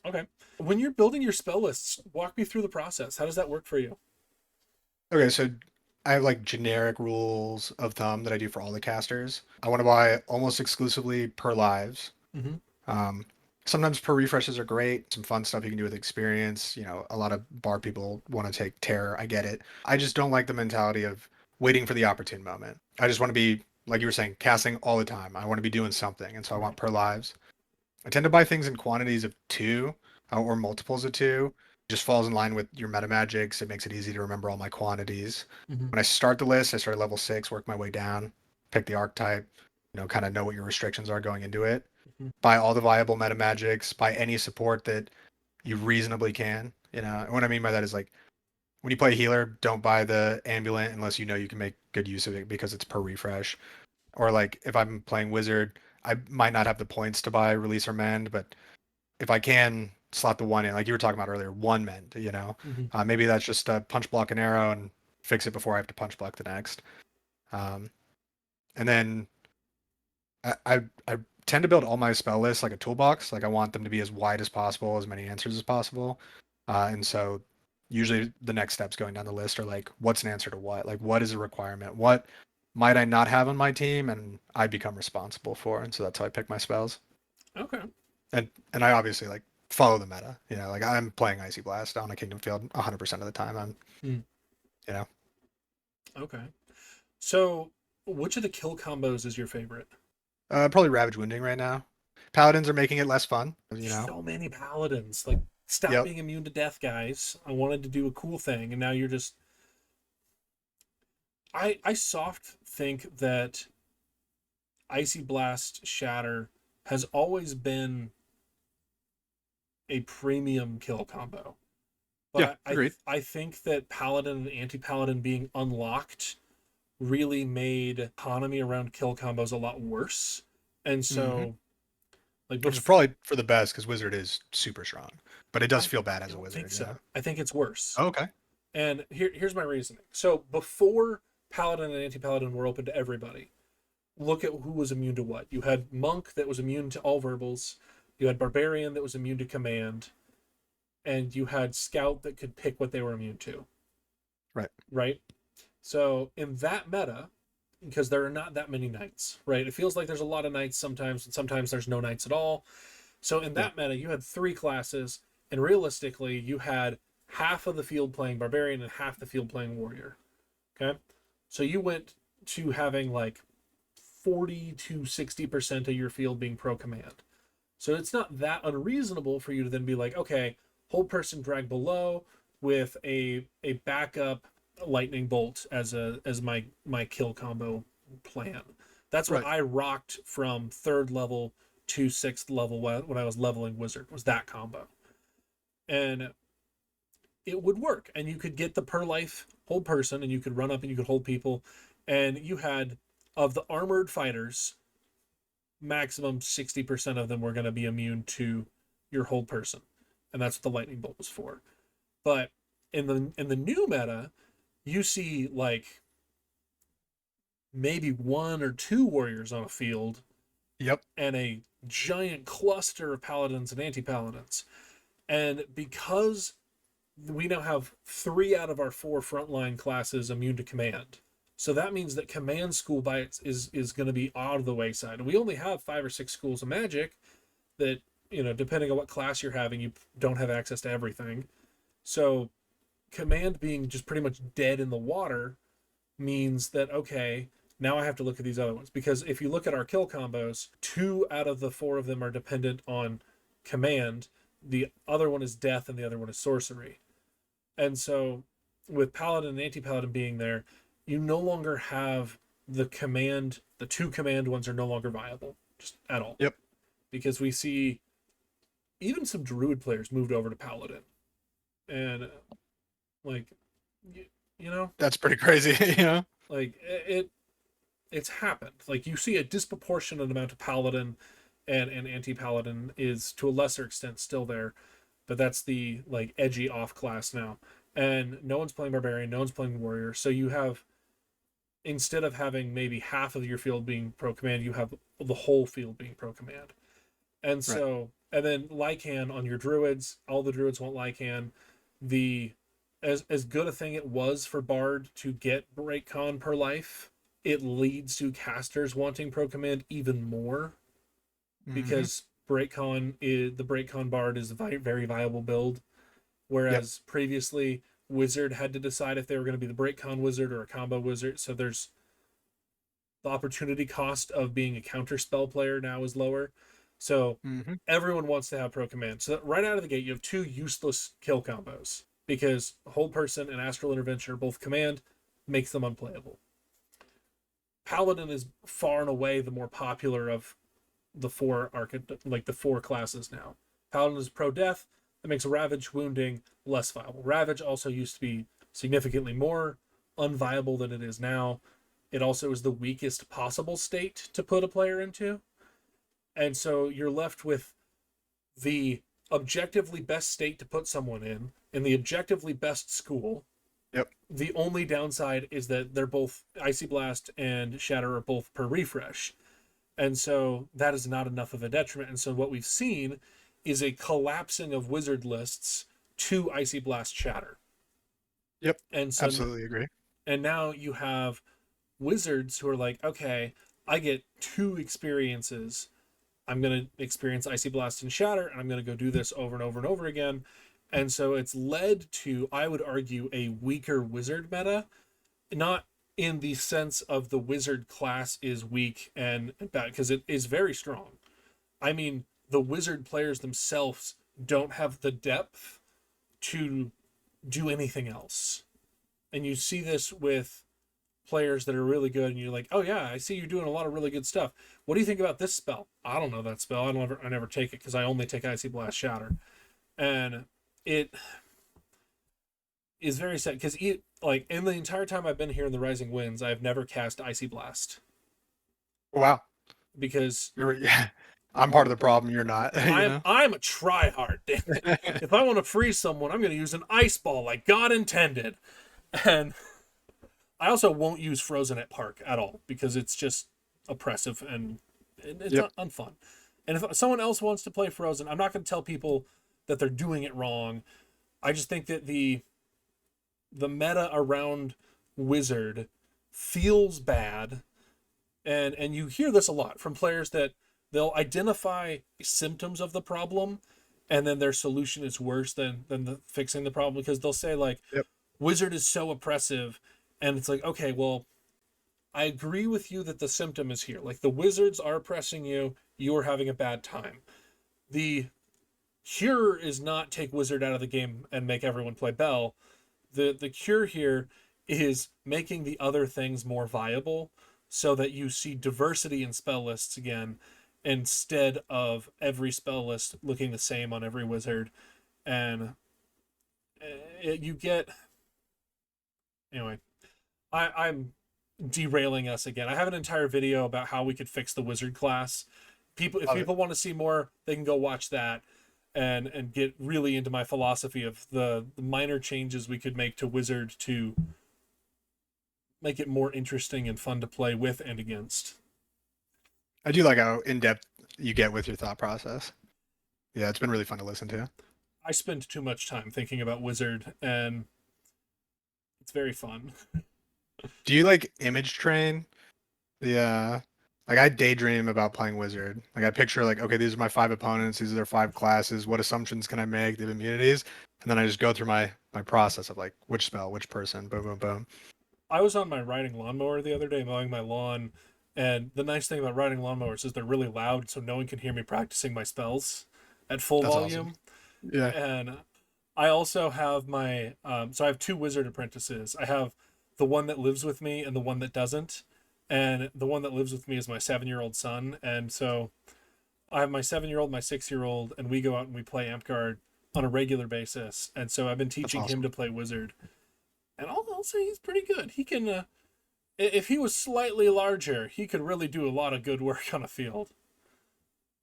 okay. When you're building your spell lists, walk me through the process. How does that work for you? Okay, so I have like generic rules of thumb that I do for all the casters. I want to buy almost exclusively per lives. Mm-hmm. Um, Sometimes per refreshes are great. Some fun stuff you can do with experience. A lot of bar people want to take terror. I get it. I just don't like the mentality of waiting for the opportune moment. I just want to be, like you were saying, casting all the time. I want to be doing something, and so I want Right. per lives. I tend to buy things in quantities of two or multiples of two. It just falls in line with your meta magics. It makes it easy to remember all my quantities. Mm-hmm. When I start the list, I start at level 6, work my way down, pick the archetype, kind of know what your restrictions are going into it. Mm-hmm. Buy all the viable meta magics, buy any support that you reasonably can. And what I mean by that is like when you play healer, don't buy the ambulant unless you know you can make good use of it because it's per refresh. Or like if I'm playing wizard, I might not have the points to buy release or mend, but if I can slot the one in, like you were talking about earlier, one mend. Mm-hmm. Maybe that's just a punch block an arrow and fix it before I have to punch block the next. Um, and then I tend to build all my spell lists like a toolbox. Like I want them to be as wide as possible, as many answers as possible. And so usually the next steps going down the list are like, what's an answer to what? Like what is a requirement? What might I not have on my team and I become responsible for? And so that's how I pick my spells. Okay. And I obviously like follow the meta. Like I'm playing Icy Blast on a Kingdom field 100% of the time. Mm. You know, Okay. So, which of the kill combos is your favorite? probably Ravage Wounding right now. Paladins are making it less fun. So many paladins. Like, stop Yep. being immune to death, guys. I wanted to do a cool thing, and now you're just. I soft think that Icy Blast Shatter has always been a premium kill combo. Yeah. But Agreed. I think that Paladin and Anti-Paladin being unlocked really made economy around kill combos a lot worse. And hmm so, like, Which is probably for the best because Wizard is super strong, but it does I feel bad as a don't think Wizard. so. I think it's worse. Oh, okay. And here's my reasoning. So before Paladin and Anti-Paladin were open to everybody, look at who was immune to what. You had Monk that was immune to all verbals. You had Barbarian that was immune to command. And you had Scout that could pick what they were immune to. Right. Right? So in that meta, because there are not that many knights, right? It feels like there's a lot of knights sometimes, and sometimes there's no knights at all. So in Yeah. that meta, you had 3 classes, and realistically, you had half of the field playing barbarian and half the field playing warrior. Okay, so you went to having like 40 to 60% of your field being pro command. So it's not that unreasonable for you to then be like, okay, whole person drag below with a backup lightning bolt as my kill combo plan. That's what Right. I rocked from 3rd level to 6th level when I was leveling wizard, was that combo. And it would work, and you could get the per life hold person, and you could run up and you could hold people, and you had, of the armored fighters, maximum 60% of them were going to be immune to your hold person, and that's what the lightning bolt was for. But in the new meta, you see like maybe 1 or 2 warriors on a field Yep. and a giant cluster of paladins and anti-paladins. And because we now have 3 out of our 4 frontline classes immune to command, so that means that command school by is going to be out of the wayside. And we only have 5 or 6 schools of magic that depending on what class you're having, you don't have access to everything. So command being just pretty much dead in the water means that, okay, now I have to look at these other ones. Because if you look at our kill combos, 2 out of the 4 of them are dependent on command. The other one is death and the other one is sorcery. And so with paladin and anti-paladin being there, you no longer have the 2 command ones are no longer viable just at all. Yep. Because we see even some druid players moved over to paladin. And like That's pretty crazy, like it's happened. Like you see a disproportionate amount of paladin and anti-paladin is to a lesser extent still there, but that's the like edgy off class now. And no one's playing barbarian, no one's playing warrior. So you have, instead of having maybe half of your field being pro command, you have the whole field being pro command. And so, right. And then Lycan on your druids, all the druids want Lycan. As good a thing it was for Bard to get Breakcon per life, it leads to casters wanting pro command even more, because the Breakcon Bard is a very viable build, whereas previously Wizard had to decide if they were going to be the Breakcon Wizard or a combo Wizard. So there's the opportunity cost of being a counter spell player now is lower. So everyone wants to have pro command. So right out of the gate, you have 2 useless kill combos, because Hold Person and Astral Intervention are both command, makes them unplayable. Paladin is far and away the more popular of the 4 the 4 classes now. Paladin is pro death. That makes Ravage wounding less viable. Ravage also used to be significantly more unviable than it is now. It also is the weakest possible state to put a player into. And so you're left with the objectively best state to put someone in the objectively best school. Yep. The only downside is that they're both Icy Blast and Shatter are both per refresh. And so that is not enough of a detriment. And so what we've seen is a collapsing of wizard lists to Icy Blast Shatter. Yep. And so, absolutely agree. And now you have wizards who are like, okay, I get 2 experiences. I'm going to experience Icy Blast and Shatter, and I'm going to go do this over and over and over again. And so it's led to, I would argue, a weaker wizard meta. Not in the sense of the wizard class is weak and bad, because it is very strong. I mean, the wizard players themselves don't have the depth to do anything else. And you see this with players that are really good, and you're like, oh yeah, I see you're doing a lot of really good stuff. What do you think about this spell? I don't know that spell. I never take it, because I only take Icy Blast Shatter. And it is very sad, because like in the entire time I've been here in the Rising Winds, I've never cast Icy Blast. Wow. Because I'm part of the problem, you're not. I'm a tryhard. If I want to freeze someone, I'm going to use an ice ball like God intended. And I also won't use Frozen at Park at all, because it's just oppressive and it's not unfun. And if someone else wants to play Frozen, I'm not going to tell people that they're doing it wrong. I just think that the meta around Wizard feels bad, and you hear this a lot from players, that they'll identify symptoms of the problem, and then their solution is worse than fixing the problem, because they'll say like, Wizard is so oppressive. And it's like, okay, well, I agree with you that the symptom is here. Like, the wizards are oppressing you. You're having a bad time. The cure is not take wizard out of the game and make everyone play Bell. The cure here is making the other things more viable, so that you see diversity in spell lists again, instead of every spell list looking the same on every wizard. And you get... Anyway, I'm derailing us again. I have an entire video about how we could fix the wizard class. If people want to see more, they can go watch that and get really into my philosophy of the minor changes we could make to wizard to make it more interesting and fun to play with and against. I do like how in-depth you get with your thought process. Yeah, it's been really fun to listen to. I spend too much time thinking about wizard, and it's very fun. Do you like image train the Like I daydream about playing wizard. Like I picture like, okay, these are my 5 opponents, these are their 5 classes, what assumptions can I make, they have immunities, and then I just go through my process of like which spell, which person, boom, boom, boom. I was on my riding lawnmower the other day mowing my lawn, and the nice thing about riding lawnmowers is they're really loud, so no one can hear me practicing my spells at full That's awesome. volume. Yeah, And I also have my so I have two wizard apprentices. I have the one that lives with me and the one that doesn't. And the one that lives with me is my 7-year-old son. And so I have my 7-year-old, my 6-year-old, and we go out and we play Amtgard on a regular basis. And so I've been that's teaching him awesome. to play wizard. And I'll say he's pretty good. He can, if he was slightly larger, he could really do a lot of good work on a field.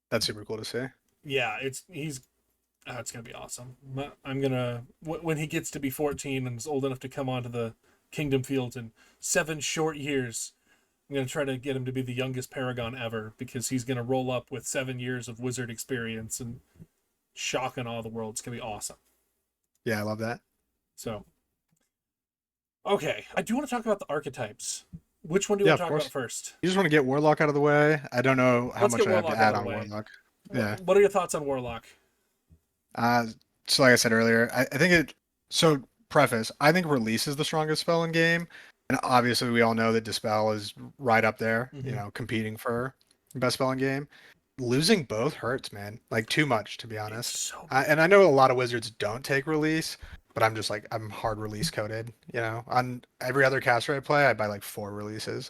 That's super cool to see. Yeah, it's gonna be awesome. I'm gonna when he gets to be 14 and is old enough to come onto the Kingdom Fields in 7 short years. I'm gonna try to get him to be the youngest Paragon ever because he's gonna roll up with 7 years of wizard experience and shock and awe the world. It's gonna be awesome. Yeah, I love that. So, okay, I do want to talk about the archetypes. Which one do you Yeah, want to of talk about course. first? You just want to get Warlock out of the way. I don't know how Let's much get I have to Warlock out add of the on way. Warlock. Yeah. What are your thoughts on Warlock? Uh, so like I said earlier, I think it. So preface, I think release is the strongest spell in game, and obviously we all know that dispel is right up there. You Mm-hmm. know, competing for best spell in game. Losing both hurts, man. Like too much, to be It's honest. so And I know a lot of wizards don't take release, but I'm just like I'm hard release coded. You know, on every other caster I play, I buy like 4 releases.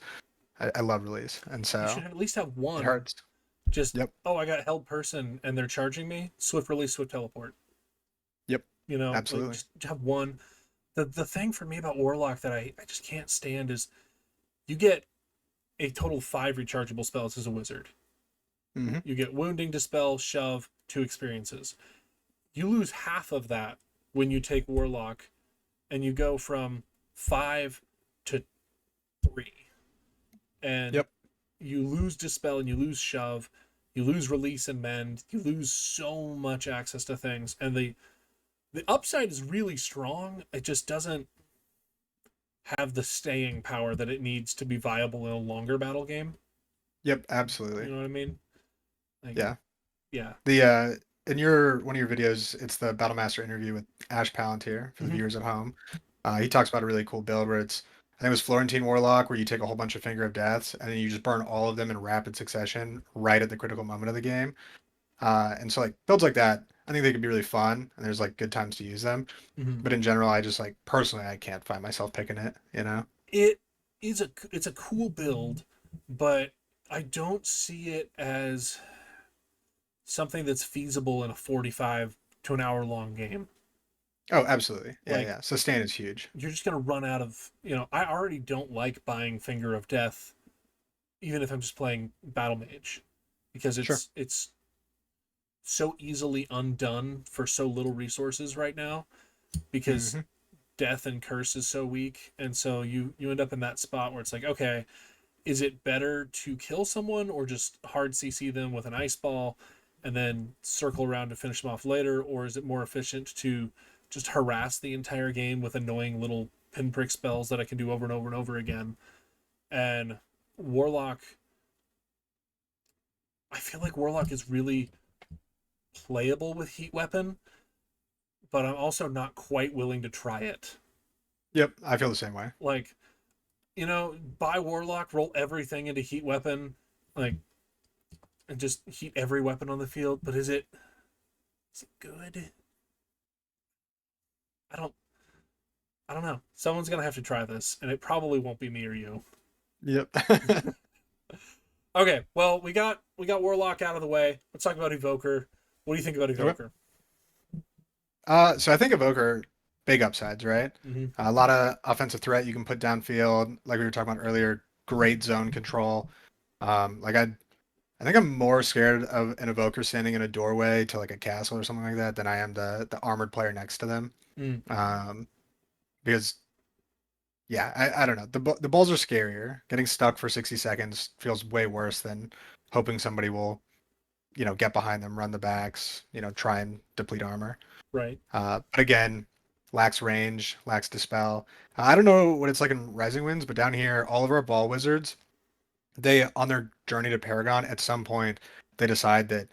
I love release, and you should so at least have it one. hurts. Just Yep. I got held person and they're charging me. Swift release, swift teleport. Yep. You know, like Absolutely. just have one. The thing for me about Warlock that I just can't stand is you get a total 5 rechargeable spells as a wizard. Hmm. You get wounding, dispel, shove, 2 experiences. You lose half of that when you take Warlock, and you go from 5 to 3, and Yep. you lose dispel and you lose shove, you lose release and mend, you lose so much access to things, and the upside is really strong. It just doesn't have the staying power that it needs to be viable in a longer battle game. Yep. Absolutely. You know what I mean? Like, Yeah. yeah. The in your one of your videos, it's the Battlemaster interview with Ash Palantir for the Mm-hmm. viewers at home. He talks about a really cool build where it's I think it was Florentine Warlock where you take a whole bunch of Finger of Deaths and then you just burn all of them in rapid succession right at the critical moment of the game. And so like builds like that, I think they could be really fun and there's like good times to use them. Mm-hmm. But in general, I just like personally I can't find myself picking it, you know? It it's a cool build, but I don't see it as something that's feasible in a 45 to an hour long game. Oh, absolutely. Yeah, Like yeah. Sustain is huge. you're just gonna run out of, I already don't like buying Finger of Death, even if I'm just playing Battle Mage, because Sure. it's so easily undone for so little resources right now, because Hmm. death and curse is so weak, and so you end up in that spot where it's like, okay, is it better to kill someone or just hard CC them with an ice ball and then circle around to finish them off later, or is it more efficient to just harass the entire game with annoying little pinprick spells that I can do over and over and over again? And Warlock, I feel like Warlock is really playable with Heat Weapon, but I'm also not quite willing to try it. Yep, I feel the same way. Like, buy Warlock, roll everything into Heat Weapon, like, and just heat every weapon on the field. But is it good? I don't I don't know. Someone's gonna have to try this, and it probably won't be me or you. Yep. Okay, well we got Warlock out of the way. Let's talk about Evoker. What do you think about Okay. Evoker? So I think Evoker, big upsides, right? Mm-hmm. A lot of offensive threat you can put downfield, like we were talking about earlier. Great zone control. Like I think I'm more scared of an Evoker standing in a doorway to like a castle or something like that than I am the armored player next to them. Mm, Um, because yeah, I don't know. The balls are scarier. Getting stuck for 60 seconds feels way worse than hoping somebody will, get behind them, run the backs, try and deplete armor. right. But again, lacks range, lacks dispel. I don't know what it's like in Rising Winds, but down here, all of our ball wizards they on their journey to Paragon, at some point they decide that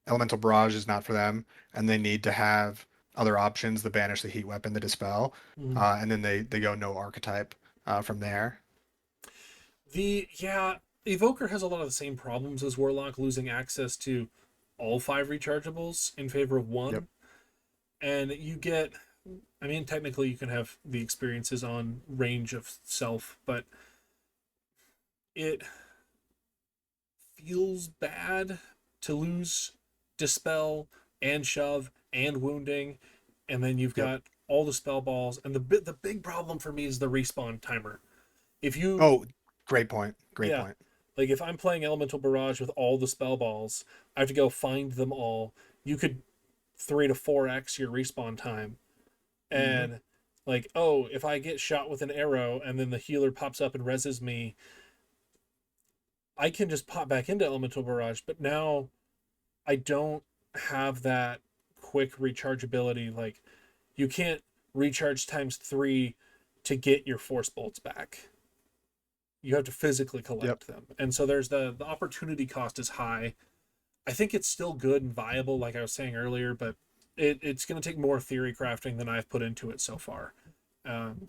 Elemental Barrage is not for them, and they need to have other options: the banish, the heat weapon, the dispel, Mm. and then they go no archetype from there. The yeah, Evoker has a lot of the same problems as Warlock, losing access to all five rechargeables in favor of Yep. one. And you get, I mean, technically you can have the experiences on range of self, but it feels bad to lose dispel and shove and wounding, and then you've Yep. got all the spell balls. And the big problem for me is the respawn timer. If you Oh, great point. Great Yeah, point. like if I'm playing Elemental Barrage with all the spell balls, I have to go find them all. You could 3 to 4x your respawn time, Hmm. and like, oh, if I get shot with an arrow and then the healer pops up and reses me, I can just pop back into Elemental Barrage. But now I don't have that quick rechargeability. Like, you can't recharge times 3 to get your force bolts back. You have to physically Yep. collect them, and so there's the opportunity cost is high. I think it's still good and viable, like I was saying earlier, but it's going to take more theory crafting than I've put into it so far. Um,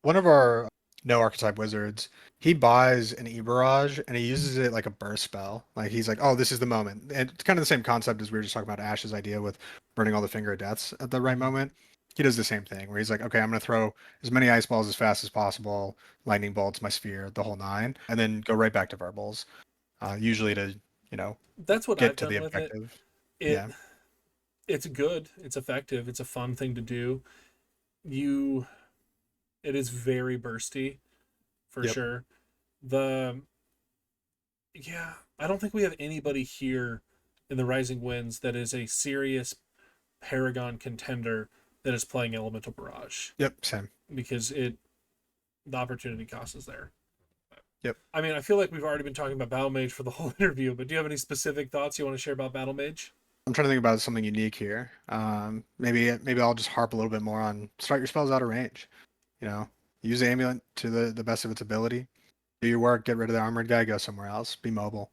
One of our no archetype wizards, he buys an E-Barrage and he uses it like a burst spell. Like he's like, oh, this is the moment. And it's kind of the same concept as we were just talking about Ash's idea with burning all the Finger of Deaths at the right mhm. moment. He does the same thing where he's like, okay, I'm going to throw as many ice balls as fast as possible, lightning bolts, my sphere, the whole nine, and then go right back to verbals. Usually to, you know, That's what get I've to the done with it. objective. It Yeah. it's good, it's effective, it's a fun thing to do. You it is very bursty for Yep. sure. The Yeah, I don't think we have anybody here in the Rising Winds that is a serious Paragon contender that is playing Elemental Barrage Yep. Same. because it the opportunity cost is there. Yep. I mean, I feel like we've already been talking about Battle Mage for the whole interview, but do you have any specific thoughts you want to share about Battle Mage? I'm trying to think about something unique here. Maybe I'll just harp a little bit more on start your spells out of range. You know, use the amulet to the best of its ability. Do your work, get rid of the armored guy, go somewhere else, be mobile,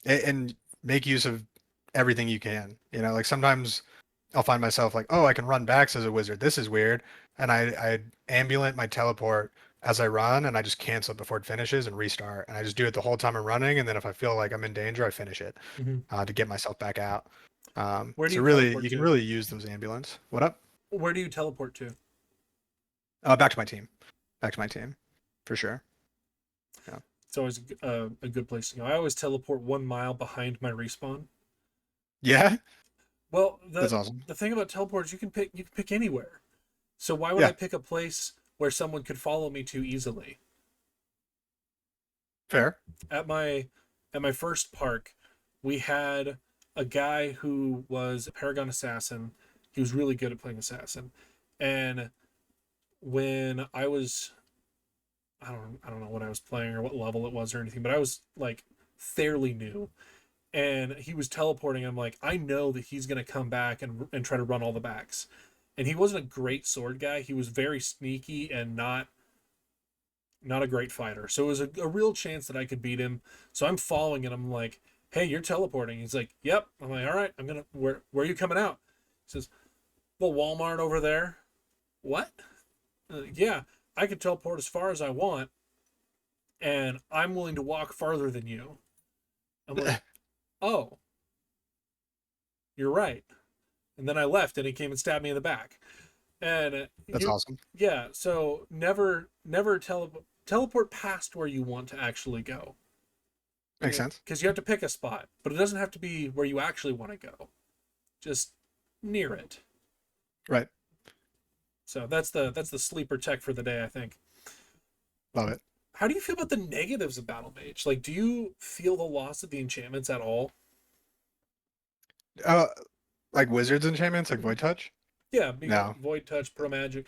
and make use of everything you can. You know, like sometimes I'll find myself like, oh, I can run backs as a wizard. This is weird, and I ambulate my teleport as I run, and I just cancel it before it finishes and restart, and I just do it the whole time I'm running, and then if I feel like I'm in danger, I finish it Mm-hmm. to get myself back out. Where do So you really, teleport you can to? really use those ambulance. What up? Where do you teleport to? Back to my team. Back to my team, for sure. Yeah. It's always a good place to go. I always teleport 1 mile behind my respawn. Yeah, Well, that's the awesome. the thing about teleports, you can pick anywhere. So why would I Yeah, pick a place where someone could follow me to easily? fair. At my at my first park, we had a guy who was a Paragon assassin. He was really good at playing assassin, and when I don't know what I was playing or what level it was or anything, but I was like fairly new, and he was teleporting. I'm like, I know that he's gonna come back and try to run all the backs, and he wasn't a great sword guy. He was very sneaky and not a great fighter. So it was a real chance that I could beat him. So I'm following and I'm like, hey, you're teleporting. He's like, yep. I'm like, all right, where are you coming out? He says, the Walmart over there. What? Yeah, I could teleport as far as I want, and I'm willing to walk farther than you. I'm like, oh, you're right. And then I left and he came and stabbed me in the back. And That's you, awesome. yeah, so never teleport past where you want to actually go. Makes sense. Because you have to pick a spot, but it doesn't have to be where you actually want to go, just near it. Right. So that's the sleeper tech for the day, I think. Love it. How do you feel about the negatives of Battle Mage? Like, do you feel the loss of the enchantments at all? Uh, like wizards enchantments, like void touch. Yeah, because No. Void Touch, Pro Magic,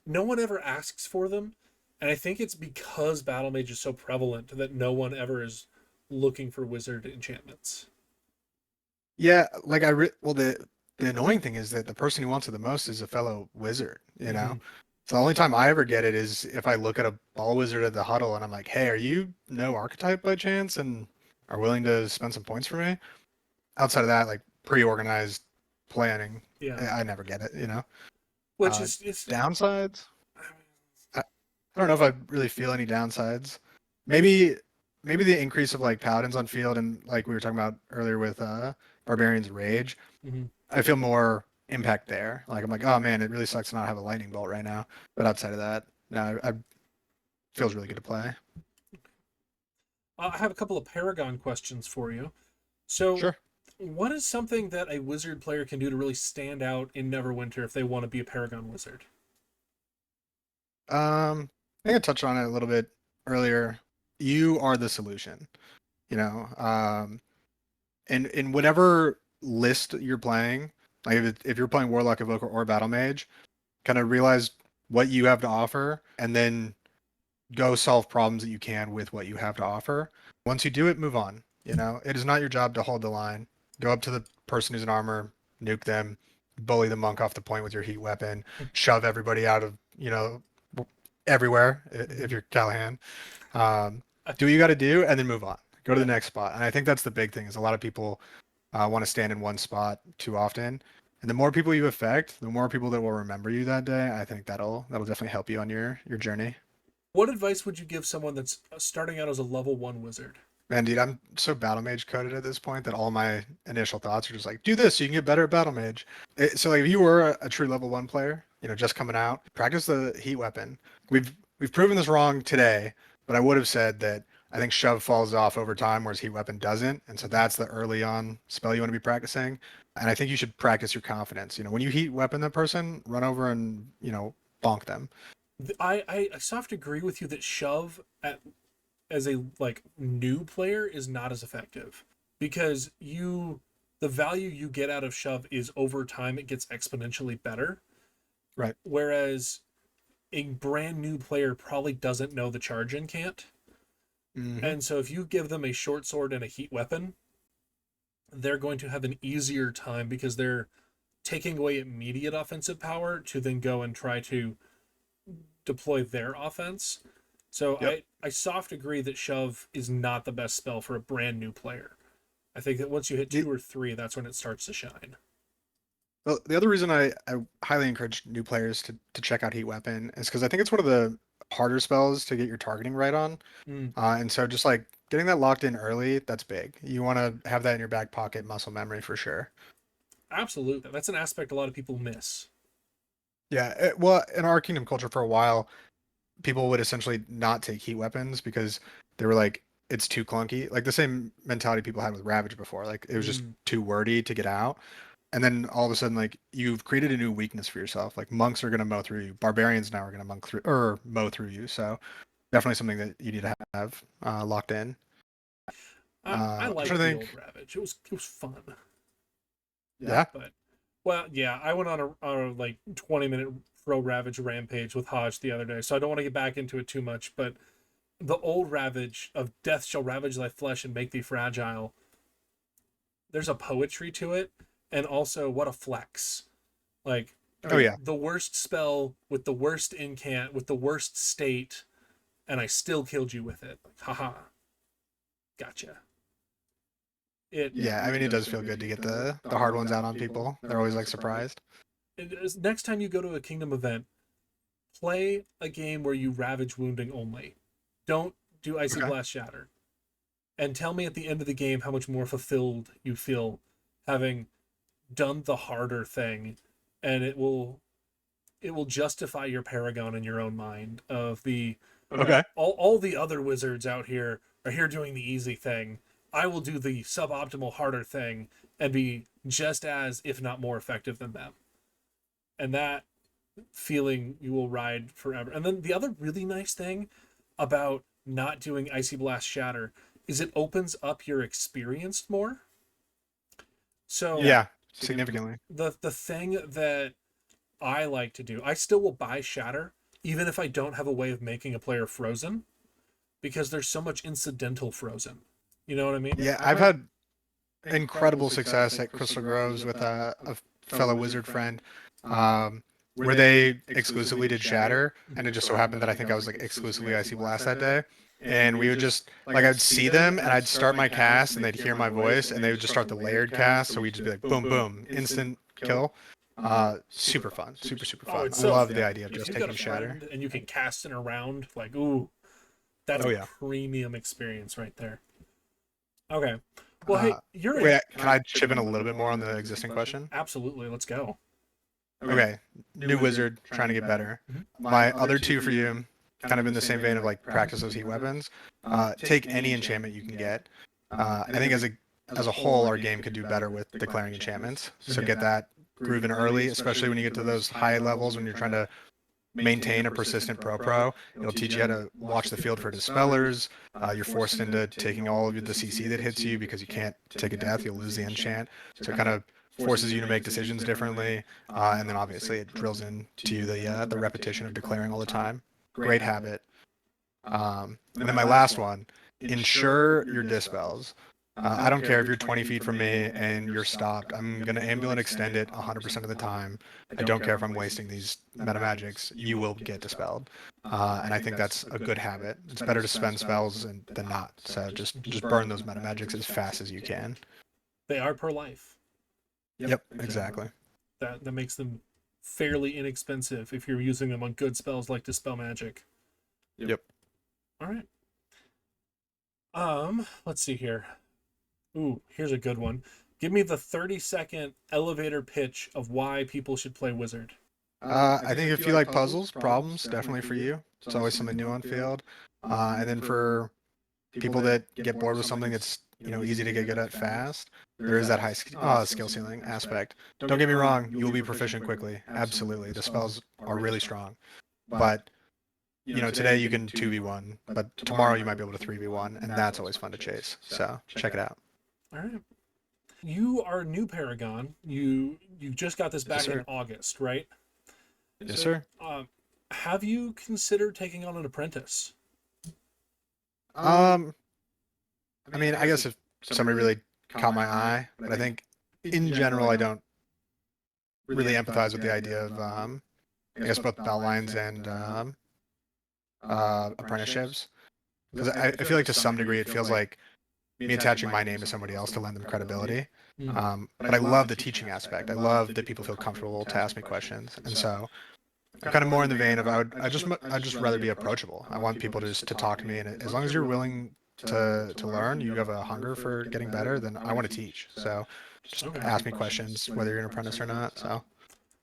no one ever asks for them, and I think it's because Battle Mage is so prevalent that no one ever is looking for wizard enchantments. Yeah, like well, the annoying thing is that the person who wants it the most is a fellow wizard. You Mm-hmm. know, So the only time I ever get it is if I look at a ball wizard at the huddle and I'm like, hey, are you no archetype by chance and are willing to spend some points for me? Outside of that, like pre-organized planning, Yeah, I never get it, you know? which Uh, is Downsides? I don't know if I really feel any downsides. Maybe maybe the increase of like paladins on field and like we were talking about earlier with barbarians rage. mhm. I feel more impact there. Like I'm like, oh man, it really sucks to not have a lightning bolt right now. But outside of that, no, I feels really good to play. I have a couple of Paragon questions for you. So, Sure. what is something that a wizard player can do to really stand out in Neverwinter if they want to be a Paragon wizard? I think I touched on it a little bit earlier. You are the solution. You know, in whatever list you're playing, like if you're playing Warlock, Evoker, or Battle Mage, kind of realize what you have to offer, and then go solve problems that you can with what you have to offer. Once you do it, move on. You know, it is not your job to hold the line. Go up to the person who's in armor, nuke them, bully the monk off the point with your heat weapon, shove everybody out of, everywhere if Mhm. you're Callahan. Um, do what you got to do and then move on. Go to the next spot. And I think that's the big thing is a lot of people want to stand in one spot too often. And the more people you affect, the more people that will remember you that day. I think that'll definitely help you on your journey. What advice would you give someone that's starting out as a level one wizard? Man, dude, I'm so battle mage coded at this point that all my initial thoughts are just like, do this so you can get better at battle mage. So like, if you were a true level one player, just coming out, practice the heat weapon. We've proven this wrong today, but I would have said that I think shove falls off over time, whereas heat weapon doesn't, and so that's the early on spell you want to be practicing. And I think you should practice your confidence. When you heat weapon the person, run over and bonk them. I soft agree with you that shove as a like new player is not as effective because the value you get out of shove is over time it gets exponentially better, Right. whereas a brand new player probably doesn't know the charge in can't. Hmm. And so if you give them a short sword and a heat weapon, they're going to have an easier time because they're taking away immediate offensive power to then go and try to deploy their offense. So Yep. I soft agree that shove is not the best spell for a brand new player. I think that once you hit The, 2 or 3, that's when it starts to shine. Well, the other reason I highly encourage new players to check out Heat Weapon is because I think it's one of the harder spells to get your targeting right on. Mm, And so just like getting that locked in early, that's big. You want to have that in your back pocket, muscle memory for sure. absolutely, that's an aspect a lot of people miss. Yeah, well, in our Kingdom culture for a while, people would essentially not take heat weapons because they were like, it's too clunky. Like the same mentality people had with Ravage before. Like it was just Mm, too wordy to get out. And then all of a sudden, like you've created a new weakness for yourself. Like monks are gonna mow through you. Barbarians now are gonna monk through or mow through you. So definitely something that you need to have locked in. I I'm trying liked to the think. old Ravage. It was fun, Yeah. but well, yeah, I went on a like 20-minute pro Ravage rampage with Hodge the other day, so I don't want to get back into it too much. But the old Ravage of death shall ravage thy flesh and make thee fragile. There's a poetry to it, and also what a flex. Like Oh yeah. the worst spell with the worst incant with the worst state, and I still killed you with it. Like, haha, gotcha. It, Yeah. I mean, it does feel good to get the hard ones out on people. They're always like surprised. it is, next time you go to a Kingdom event, play a game where you ravage wounding only. Don't do Icy Okay. Blast Shatter. And tell me at the end of the game how much more fulfilled you feel having done the harder thing, and it will justify your Paragon in your own mind of the Okay. all the other wizards out here are here doing the easy thing. I will do the suboptimal harder thing and be just as if not more effective than them. And that feeling you will ride forever. And then the other really nice thing about not doing Icy Blast Shatter is it opens up your experience more. So Yeah. Significantly. the thing that I like to do, I still will buy Shatter even if I don't have a way of making a player frozen because there's so much incidental frozen. You know what I mean? Yeah. I've had incredible success at Crystal Groves with a fellow wizard friend. Um, where they exclusively did Shatter, and it just so happened that I think I was like exclusively Icy Blast that day. And we would just like I'd see them and I'd start my cast and they'd hear my voice and they would just start the layered cast. So we'd just be like boom boom, instant kill. Super fun, super Oh, fun. it's I so love fun. the idea of If just you've got taking a Shatter. friend and you can cast it around, like, ooh, that's Oh a yeah. premium experience right there. Okay. Well, hey, Uh, you're in. Wait, can I chip in a little bit more on the existing question? Absolutely. Let's go. Okay, new wizard trying to get better. Mhm. My other two for you, kind of in the same vein of like practice those heat weapons. Take any enchantment you can get. I think as a whole, our game could do better with declaring enchantments. So get that grooving early, especially when you get to those high levels when you're trying to maintain a persistent pro. It'll teach you how to watch the field for dispellers. You're forced into taking all of the CC that hits you because you can't take a death. You'll lose the enchant. So it kind of forces you to make decisions differently. And then obviously it drills into you the repetition of declaring all the time. Great habit. And then my last one, ensure your dispels. I don't care if you're 20 feet from me and you're stopped. I'm going to ambulance extend it 100% of the time. I don't care if I'm wasting these meta magics. You will get dispelled. And I think that's a good habit. It's better to spend spells than not. So just burn those meta magics as fast as you can. They are per life. Yep, exactly. That makes them fairly inexpensive if you're using them on good spells like Dispel Magic. Yep. All right. Let's see here. Ooh, here's a good one. Give me the 30-second elevator pitch of why people should play Wizard. I think if you like puzzles, problems, definitely for you. It's always something new on field. And then for people that get bored with something that's easy to get good at fast, there is that high skill ceiling aspect. Don't get me wrong, you will be proficient quickly. Absolutely, the spells are really strong. But today you can 2v1, but tomorrow you might be able to 3v1, and that's always fun to chase. So check it out. All right. You are a new Paragon. You just got this back in August, right? Yes, sir. Have you considered taking on an apprentice? I mean, I guess if somebody really caught my eye, but I think in general I don't really empathize with the idea of I guess both battle lines and apprenticeships, because I feel like to some degree it feels like me attaching my name to somebody else to lend them credibility. But I love the teaching aspect. I love that people feel comfortable to ask me questions, and so I'm kind of more in the vein of I'd just rather be approachable. I want people to talk to me, and as long as you're willing to learn, you have a hunger for getting better, then I want to teach. So just ask me questions, whether you're an apprentice or not.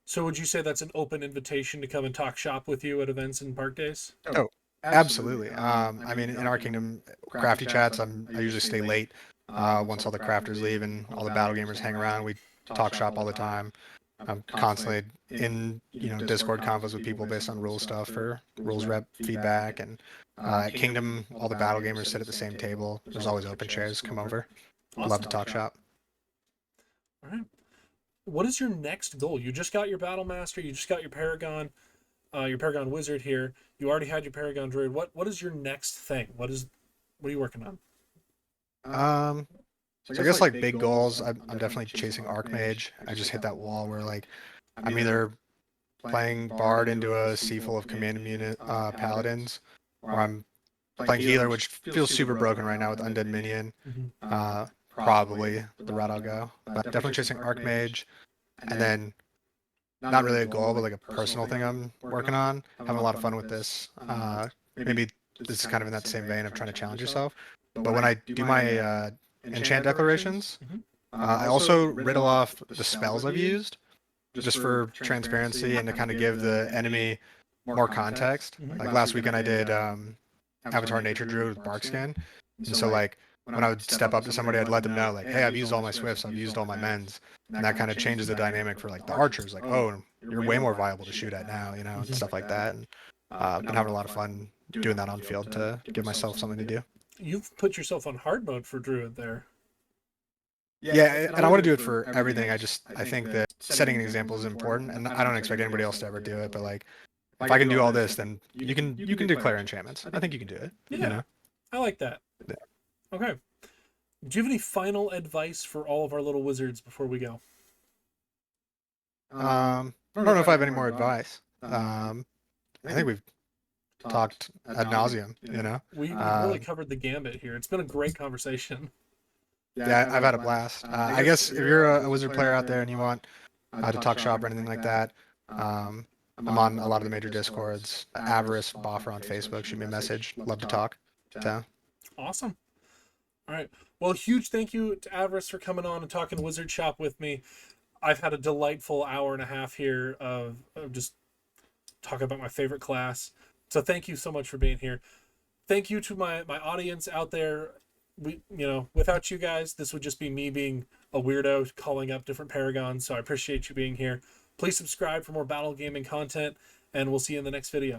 So would you say that's an open invitation to come and talk shop with you at events and park days? Oh, absolutely. I mean, in our kingdom, crafty chats, I usually stay late. Once all the crafters leave and all the battle gamers hang around, we talk shop all the time. I'm constantly in Discord convos with people based on rule stuff for rules rep feedback, and at Kingdom, all the battle gamers sit at the same table. There's always open chairs. Come over. Love to talk shop. All right. What is your next goal? You just got your Battlemaster. You just got your Paragon Wizard here. You already had your Paragon Druid. What is your next thing? What are you working on? So I guess like big goals, I'm definitely chasing Archmage. I just hit that wall where like I'm either playing Bard into a sea full of command immune paladins, or I'm playing healer, which feels super broken right now with Undead Minion. Probably the route I'll go, but definitely chasing Archmage, and then not really a goal, but like a personal thing I'm working on. Having a lot of fun with this. Maybe this is kind of in that same vein of trying to challenge yourself. But when I do my enchant declarations, I also riddle off the spells I've used, just for transparency and to kind of give the enemy more context. Like last weekend I did Avatar Nature Druid with Barkskin, and so like when I would step up to somebody, I'd let them know like, hey, I've used all my swifts, I've used all my mens, and that kind of changes the dynamic for like the archers. Like, oh, you're way more viable to shoot at now, and stuff like that. And been having a lot of fun doing that on field to give myself something to do. You've put yourself on hard mode for Druid there. Yeah, and I want to do it for everything. I think that setting an example is important, and I don't expect anybody else to ever do it. But like, if I can do all this, then you can declare enchantments. I think you can do it. Yeah, I like that. Yeah. Okay. Do you have any final advice for all of our little wizards before we go? I don't know if I have any more advice. I think we've talked ad nauseum, you know? We've really covered the gambit here. It's been a great conversation. Yeah, I've had a blast. I guess if you're a wizard player out there and you want to talk shop or anything like that, I'm on a lot of the major discords. Avarice, Boffer on Facebook. Shoot me a message. Love to talk. So. Awesome. All right. Well, huge thank you to Avarice for coming on and talking Wizard Shop with me. I've had a delightful hour and a half here of just talking about my favorite class. So thank you so much for being here. Thank you to my audience out there. Without you guys, this would just be me being a weirdo calling up different paragons. So I appreciate you being here. Please subscribe for more battle gaming content, and we'll see you in the next video.